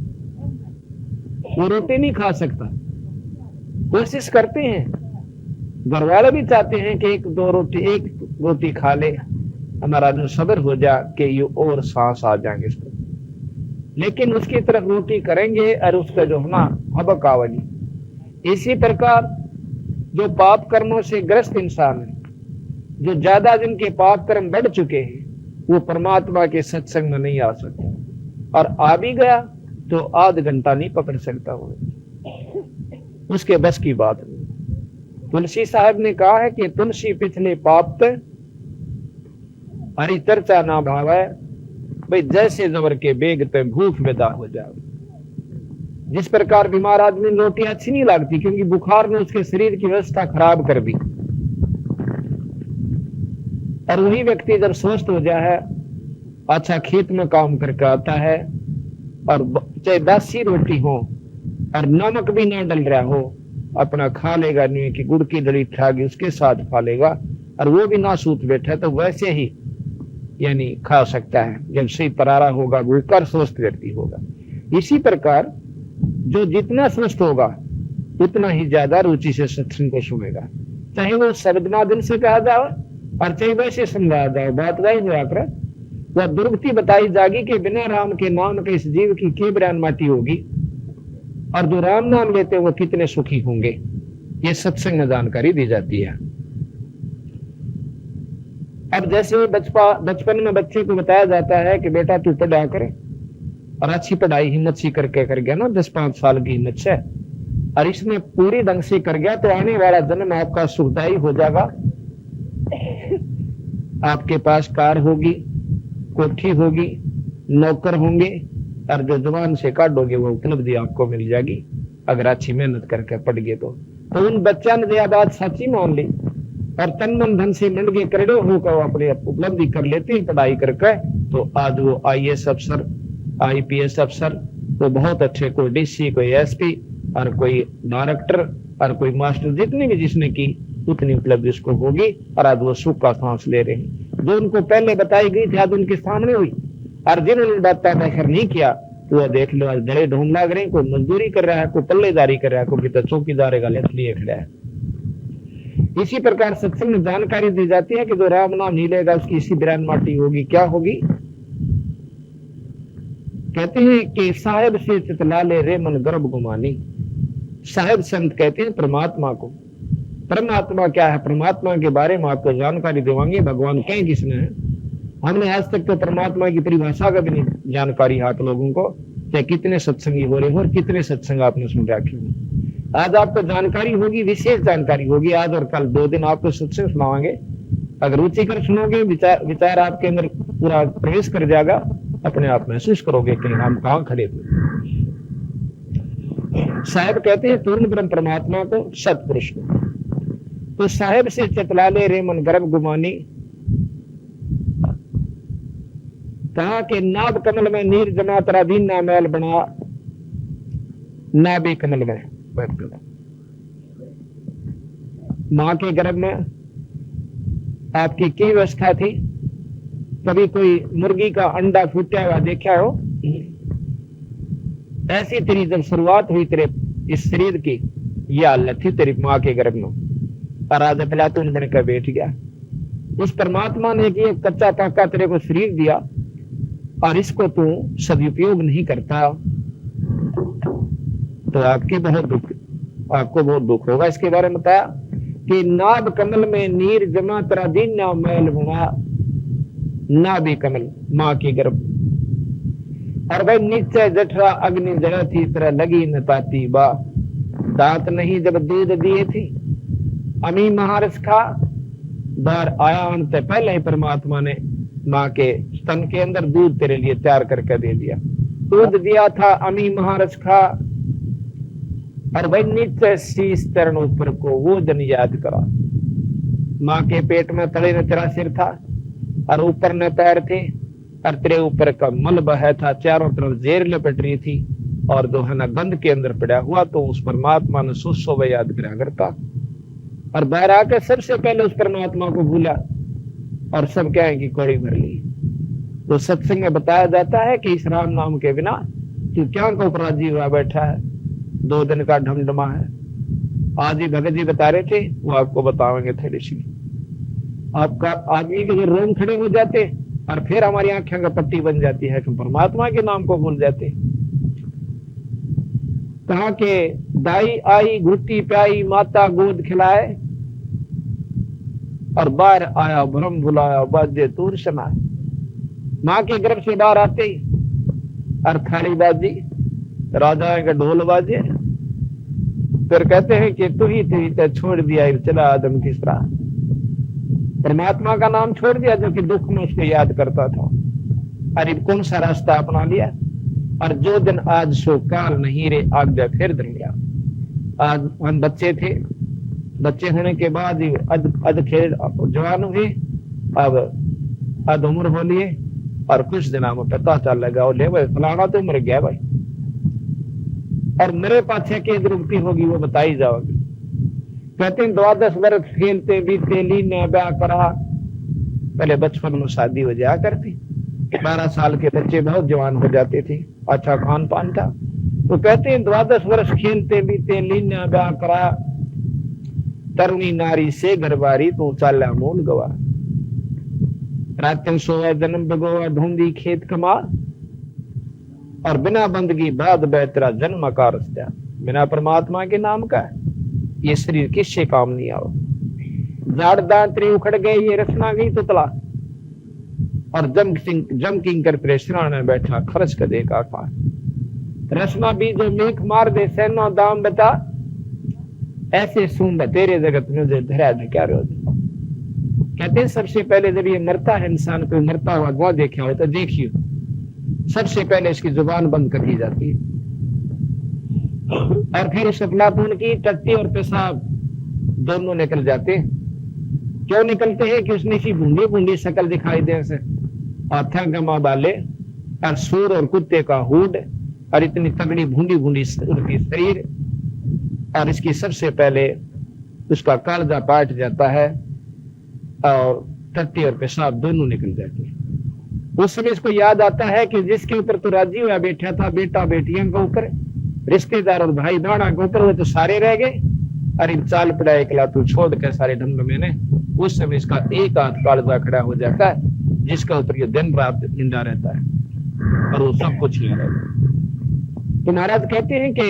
वो रोटी नहीं खा सकता। कोशिश करते हैं, घर वाले भी चाहते हैं कि एक रोटी खा ले, हमारा जो सब्र हो जा कि ये और सांस आ जाएंगे इसको, लेकिन उसकी तरफ रोटी करेंगे और उसका जो होना हबक आवेगी। इसी प्रकार जो पाप कर्मों से ग्रस्त इंसान है, जो ज्यादा जिनके पाप कर्म बढ़ चुके हैं, वो परमात्मा के सत्संग में नहीं आ सकते, और आ भी गया तो आध घंटा नहीं पकड़ सकता, वो उसके बस की बात नहीं। तुलसी साहब ने कहा है कि तुलसी पिछले पाप पे हरी चर्चा ना भावे, भाई जैसे जबर के बेग पे भूख विदा हो जाए। जिस प्रकार बीमार आदमी रोटी अच्छी नहीं लगती क्योंकि बुखार ने उसके शरीर की व्यवस्था खराब कर दी, और वही व्यक्ति जब स्वस्थ हो जाए, अच्छा खेत में काम करके आता है, और चाहे बासी रोटी हो और नमक भी ना डल रहा हो, अपना खा लेगा, नहीं कि गुड़ की दली खागी उसके साथ खा लेगा, और वो भी ना सूत बैठा तो वैसे ही यानी खा सकता है, जब सही परारा होगा भूखकर स्वस्थ व्यक्ति होगा। इसी प्रकार जो जितना स्वस्थ होगा उतना ही ज्यादा रुचि से सत्संग को सुनेगा, चाहे वो शब्दनादन से कहा जाए और चाहे वैसे समझाया जाए। बात वही हुआ कर, वह दुर्गति बताई जाएगी कि बिना राम के नाम के इस जीव की के बयान माटी होगी, और जो राम नाम लेते हैं वो कितने सुखी होंगे, ये सत्संग में जानकारी दी जाती है। अब जैसे बचपन में बच्चे को बताया जाता है कि बेटा तू पढ़ा करे, और अच्छी पढ़ाई हिम्मत सी करके कर गया ना, 10-5 साल की हिम्मत से, और इसमें पूरी ढंग से कर गया तो आने वाला जन्म आपका सुखदायी हो जाएगा। आपके पास कार होगी, कोठी होगी, नौकर होंगे, और जो जवान से काटोगे वो उपलब्धि आपको मिल जाएगी अगर अच्छी मेहनत करके पढ़ गए तो उन बच्चा ने यह बात सच्ची मान ली और तन मन धन से मिल के करोड़ों होकर अपने उपलब्धि कर लेते हैं पढ़ाई करके, तो आज वो IAS अफसर, IPS अफसर, तो बहुत अच्छे, कोई डीसी, कोई एसपी और कोई डायरेक्टर और कोई मास्टर, जितने भी जिसने की उतनी उपलब्धि उसको होगी। और आज वो सुख का सांस ले रहे हैं। जो उनको पहले बताई गई थी आज उनके सामने हुई, और जिन्होंने बात पैदा नहीं किया तो वह देख लो आज डरे ढूंढ लाग रहे हैं। कोई मजदूरी कर रहा है, कोई पल्लेदारी कर रहा है, कोई तो चौकीदार का लेख लिए खड़ा है। इसी प्रकार सत्संग में जानकारी दी जाती है कि जो राम नाम नहीं लेगा उसकी इसी बिरान माटी होगी। क्या होगी? कहते हैं कि साहेब से चितला ले रे मन गर्भ गुमानी। साहेब संत कहते हैं परमात्मा को। परमात्मा क्या है? परमात्मा के बारे में आपको जानकारी देवांगे। भगवान कहें किसने है? हमने आज तक तो परमात्मा की परिभाषा का भी नहीं जानकारी है आप लोगों को, चाहे कितने सत्संगी हो रहे हो और कितने सत्संग आपने सुन रखे हो। आज आपको जानकारी होगी, विशेष जानकारी होगी। आज और कल 2 दिन आपको सत्संग सुनावांगे। अगर रुचिकर सुनोगे, विचार आपके अंदर पूरा प्रवेश कर जाएगा, अपने आप महसूस करोगे कि हम कहाँ खड़े थे। साहेब कहते हैं पूर्ण ब्रह्म परमात्मा को, सतपुरुष को। तो साहेब से चतला ले रे मन गर्भ गुमानी। कहा कि नाभ कमल में नीर जमा तरा दीन ना मैल बना। नाभि कमल में मां के गर्भ में आपकी क्या व्यवस्था थी? कभी कोई मुर्गी का अंडा फूटा हुआ देखा हो? ऐसी तेरी जब शुरुआत हुई तेरे इस शरीर की, यह हालत थी तेरी मां के गर्भ में। और आज पहला तू बनकर बैठ गया। उस परमात्मा ने कि कच्चा काका तेरे को शरीर दिया और इसको तू सदुपयोग नहीं करता तो आपको बहुत दुख होगा। इसके बारे में बताया कि नाभ कमल में नीर जमा तरा दीन ना मैल बना। नाभि कमल मां की गर्भ, और भाई नीचे जठरा अग्नि जरा थी तरह लगी न ताती बा। दांत नहीं जब दूध दिए थी, अमी महारस खा। बार आया अंत पहले ही परमात्मा ने मां के स्तन के अंदर दूध तेरे लिए तैयार करके दे दिया। दूध दिया था, अमी महारस खा। और भाई नीचे शीश तरण ऊपर को वो दिन याद करा। मां के पेट में तले न तेरा सिर था और ऊपर न पैर थे और तेरे ऊपर का मल बहा था, चारों तरफ जेर लपेट रही थी और दोहना गंध के अंदर पड़ा हुआ। तो उस परमात्मा ने सुसो याद करा करता और बाहर आकर सबसे पहले उस परमात्मा को भूला और सब क्या है कि कौड़ी भर ली। तो सत्संग में बताया जाता है कि इस राम नाम के बिना तू क्या को अपराधी हुआ बैठा है। 2 दिन का ढमढमा है। आज ही भगत जी बता रहे थे, वो आपको बताएंगे थोड़ी सी। आपका आदमी के रोम खड़े हो जाते और फिर हमारी आंखें का पट्टी बन जाती है कि परमात्मा के नाम को भूल जाते। कहा के दाई आई घुट्टी प्याई माता गोद खिलाए और बाहर आया भ्रम भुलाया बाजे तूर समाए। मां के गर्भ से बाहर आते ही और थाली बाजी राजा का ढोल बाजे, फिर कहते हैं कि तू ही थी छोड़ दिया चला आदम किस तरह। परमात्मा का नाम छोड़ दिया जो कि दुख में उसको याद करता था। अरे कौन सा रास्ता अपना लिया। और जो दिन आज सो काल नहीं रे आज्ञा फिर दिन गया। आज हम बच्चे थे, बच्चे होने के बाद ही अध खेल जवान हुए, अब अध उम्र हो लिए और कुछ दिनों में पता चल लगा ले भाई फलाना तो मर गया भाई। और मेरे पाछे के दुर्गति होगी वो बताई जाओगी। कहते हैं 12 वर्ष खेलते बीते लीने ब्याह करा। पहले बचपन में शादी हो जाया करती, 12 साल के बच्चे बहुत जवान हो जाते थे, अच्छा खान पान था। तो कहते हैं 12 वर्ष खेलते बीते लीने ब्याह करा। तरुणी नारी से घरबारी तू चाला मूल गवा। रातन सोया जन्म बगोवा ढूंढी खेत कमा। और बिना बंदगी बाद बेहतरा जन्म आकार। बिना परमात्मा के नाम का ये शरीर किससे काम नहीं आओ। जाड़ दांतरी उखड़ गए, ये रचना गई तो तला। और जम किंग कर प्रेशरा ने बैठा खर्च कर दे का रचना भी जो मेख मार दे सैनो दाम बता। ऐसे सुन तेरे जगत में जो धरा क्या रोज। कहते हैं सबसे पहले जब ये मरता है इंसान, कोई मरता हुआ गौ देखा हो तो देखियो सबसे पहले इसकी जुबान बंद कर दी जाती है और फिर शक्लापून की टट्टी और पेशाब दोनों निकल जाते हैं। क्यों निकलते हैं कि उसने सी बूंदी बूंदी शक्ल दिखाई दे से और गमा डाले और सूर और कुत्ते का हुड और इतनी तगड़ी भूंडी भूंडी उनकी शरीर, और इसकी सबसे पहले उसका कालजा काट जाता है और टट्टी और पेशाब दोनों निकल जाते हैं। उस समय इसको याद आता है कि जिसके ऊपर तो राजी हुआ बैठा था, बेटा बेटियों के ऊपर, रिश्तेदार और भाई दाड़ा के ऊपर, वो तो सारे रह गए। अरे चाल पड़ा एकला तू छोड़ के सारे ढंग मैंने। उस समय इसका एक हाथ कालजा खड़ा हो जाता है, जिसका ऊपर ये दिन रात जिंदा रहता है और वो सब कुछ नहीं रहता। तो महाराज कहते हैं कि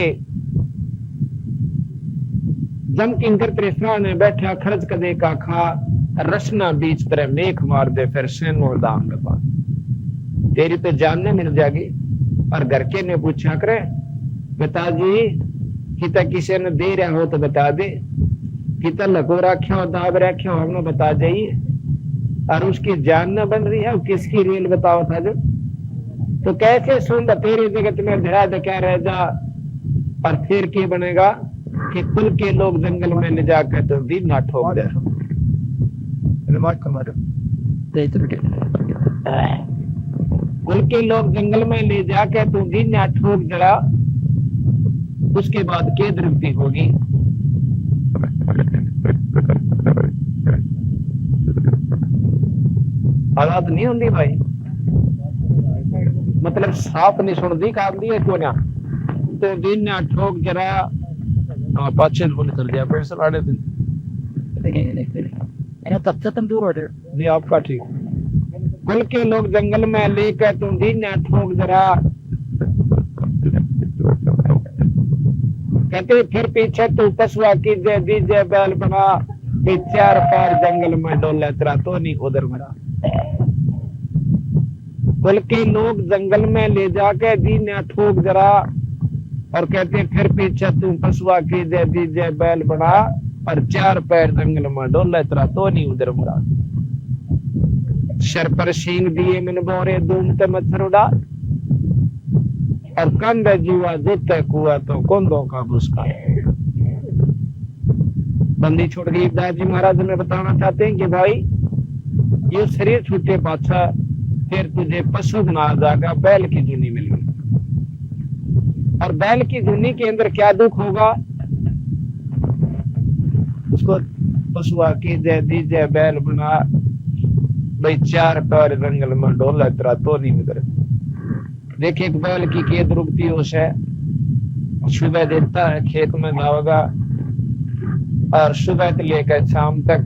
जम किंकर त्रेसरा ने बैठा खर्च कदे का खा, रचना बीच तरह मेख मार दे फिर सेन और दाम दबा। तेरी तो जानने मिल जाएगी। और घर के ने पूछा करे पिताजी किता किसी ने दे रहा हो तो बता दे, किता लको रखा हो दाब रखा हो हमने बता जाइए। और उसकी जान न बन रही है, किसकी रेल बताओ था जो। तो कैसे सुन तेरे जगत में धरा क्या रह जा। और फिर क्या बनेगा कि कुल के लोग जंगल में ले जाकर तो दिन ना ठोक दे। कुल के लोग जंगल में ले जाकर तो दिन ना ठोक जरा। उसके बाद क्या दृष्टि होगी। हालात नहीं होंगी भाई, मतलब साफ नहीं सुनती काम दिए क्यों ना। तो दिन ना ठोक जरा पाचे बोले चल गया पैसा लाड़े दिन नहीं आपका ठीक। कुल के लोग जंगल में लेकर तुम दिन ना ठोक जरा। कहते फिर पीछे तू पशुआ की जय दीजे बैल बना, चार पार जंगल में डोले तेरा तो नहीं उधर मरा। कुल के लोग जंगल में ले जाके दिन ना ठोक जरा। और कहते फिर पीछे तू पशुआ की जय दीजे बैल बना, और चार पैर जंगल में डोले तेरा तो नहीं उधर मरा। सर पर सींग दिए मिन बोरे दूम ते मच्छर उड़ा, और कंध जीवा जूते कुआ तो कोंदों का बुसका। बंदी छोड़ गई। दादी महाराज में बताना चाहते हैं कि भाई ये शरीर छूटे पाछा फिर तुझे पशु बना जाएगा, बैल की जूनी मिल गई। और बैल की जूनी के अंदर क्या दुख होगा। उसको पशुआ की जय दीजे बैल बना, भाई चार पैर जंगल में डोला तेरा तो नहीं मिल। देखिए एक बैल की खेत रुकती होश है, सुबह देता है खेत में जाओगा, और सुबह से लेकर शाम तक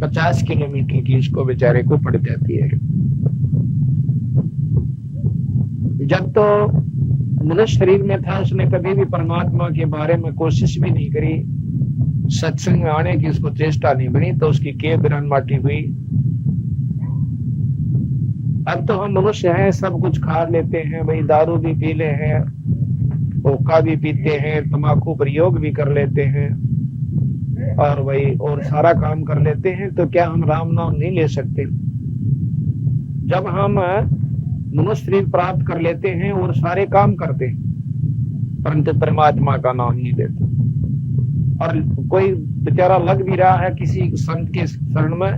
50 किलोमीटर की इसको बेचारे को पड़ जाती है। जब तो मनुष्य शरीर में था उसने कभी भी परमात्मा के बारे में कोशिश भी नहीं करी, सत्संग में आने की उसको चेष्टा नहीं बनी, तो उसकी के बिरन माटी हुई। अब तो हम मनुष्य हैं, सब कुछ खा लेते हैं भाई, दारू भी पी ले हैं, हुक्का भी पीते हैं, तंबाकू प्रयोग भी कर लेते हैं, और भाई और सारा काम कर लेते हैं। तो क्या हम राम नाम नहीं ले सकते। जब हम मनुष्य शरीर प्राप्त कर लेते हैं और सारे काम करते हैं, परंतु परमात्मा का नाम नहीं लेते। और कोई बेचारा लग भी रहा है किसी संत के शरण में,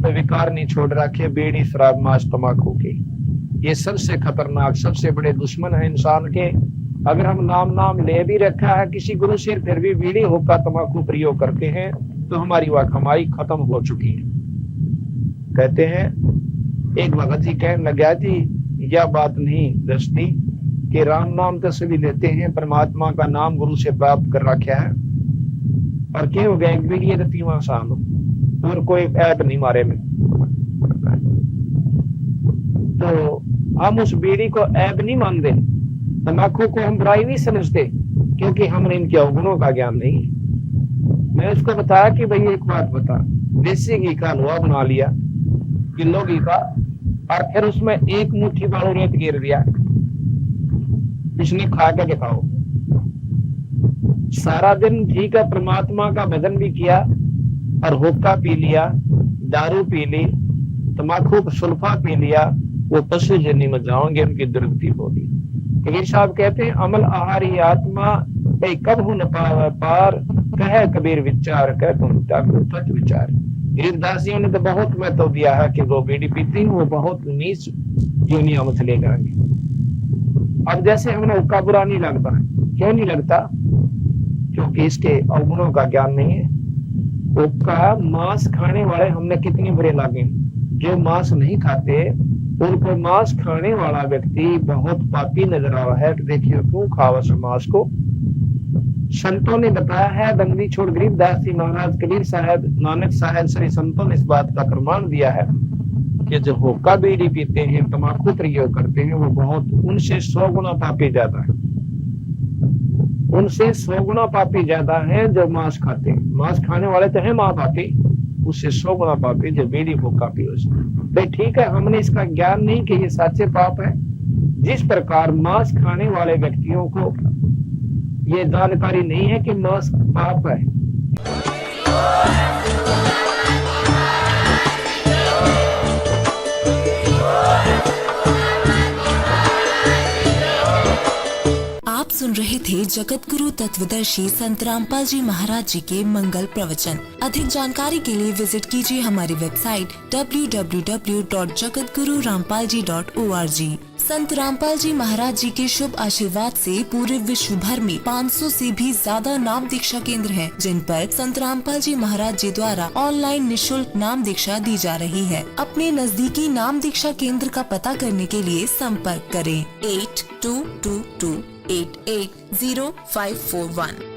तो विकार नहीं छोड़ रखे, बीड़ी शराब मांस तंबाकू के। ये सबसे खतरनाक सबसे बड़े दुश्मन है इंसान के। अगर हम नाम ले भी रखा है किसी गुरु से, फिर भी बीड़ी हुक्का तंबाकू प्रयोग करते हैं, तो हमारी वह कमाई खत्म हो चुकी है। कहते हैं एक भगत जी कहने लगा जी यह बात नहीं दसती कि राम नाम तो सभी लेते हैं, परमात्मा का नाम गुरु से प्राप्त कर रखा है, और क्या हो गया बीड़ी रती वहां साल और कोई ऐप नहीं मारे में। तो हम उस बीड़ी को ऐप नहीं मानते, तंबाकू को हम बुराई नहीं समझते, क्योंकि हमने इनके अवगुणों का ज्ञान नहीं। मैं उसको बताया कि भाई एक बात बता, देसी घी का हलवा बना लिया किलो घी का, और फिर उसमें एक मुट्ठी बालू रेत गिर दिया, इसने खा के दिखाओ। सारा दिन घी का परमात्मा का भजन भी किया, और हुक्का पी लिया, दारू पी ली, तंबाकू सुल्फा पी लिया, वो पशु जन्नी में जाओगे उनकी दुर्गति होगी। कबीर साहब कहते हैं अमल आहारी आत्मा कब न पावे पार, कहे कबीर विचार कह तुम तत्व विचार। गिरदासियों ने तो बहुत महत्व दिया है कि वो बीड़ी पीती वो बहुत नीच योनिया में चले जाएंगे। अब जैसे हमें हुक्का बुरा नहीं लगता, क्यों नहीं लगता? क्योंकि इसके अवगुणों का ज्ञान नहीं है। हुक्का मांस खाने वाले हमने कितने बुरे लागे, जो मांस नहीं खाते उनको मांस खाने वाला व्यक्ति बहुत पापी नजर आ रहा है। तो देखिए क्यों खावा से मांस को। संतों ने बताया है, दंगली छोड़ गरीबदास जी महाराज, कबीर साहब, नानक साहब, सभी संतों ने इस बात का प्रमाण दिया है कि जो हुक्का बीड़ी पीते हैं, तम्बाकू प्रयोग करते हैं, वो बहुत उनसे 100 गुना पापी ज्यादा है। उनसे 100 गुना पापी ज्यादा है जो मांस खाते हैं। मांस खाने वाले तो है मां पापी, उससे 100 गुना पापी जो बीड़ी हुक्का पियो। भाई ठीक है, हमने इसका ज्ञान नहीं कि ये सच्चे पाप है। जिस प्रकार मांस खाने वाले व्यक्तियों को ये जानकारी नहीं है कि मांस पाप है। आप सुन रहे थे जगत गुरु तत्वदर्शी संत रामपाल जी महाराज जी के मंगल प्रवचन। अधिक जानकारी के लिए विजिट कीजिए हमारी वेबसाइट www.jagatgururampalji.org। संत रामपाल जी महाराज जी के शुभ आशीर्वाद से पूरे विश्व भर में 500 से भी ज्यादा नाम दीक्षा केंद्र हैं, जिन पर संत रामपाल जी महाराज जी द्वारा ऑनलाइन निशुल्क नाम दीक्षा दी जा रही है। अपने नजदीकी नाम दीक्षा केंद्र का पता करने के लिए संपर्क करें 8222880541।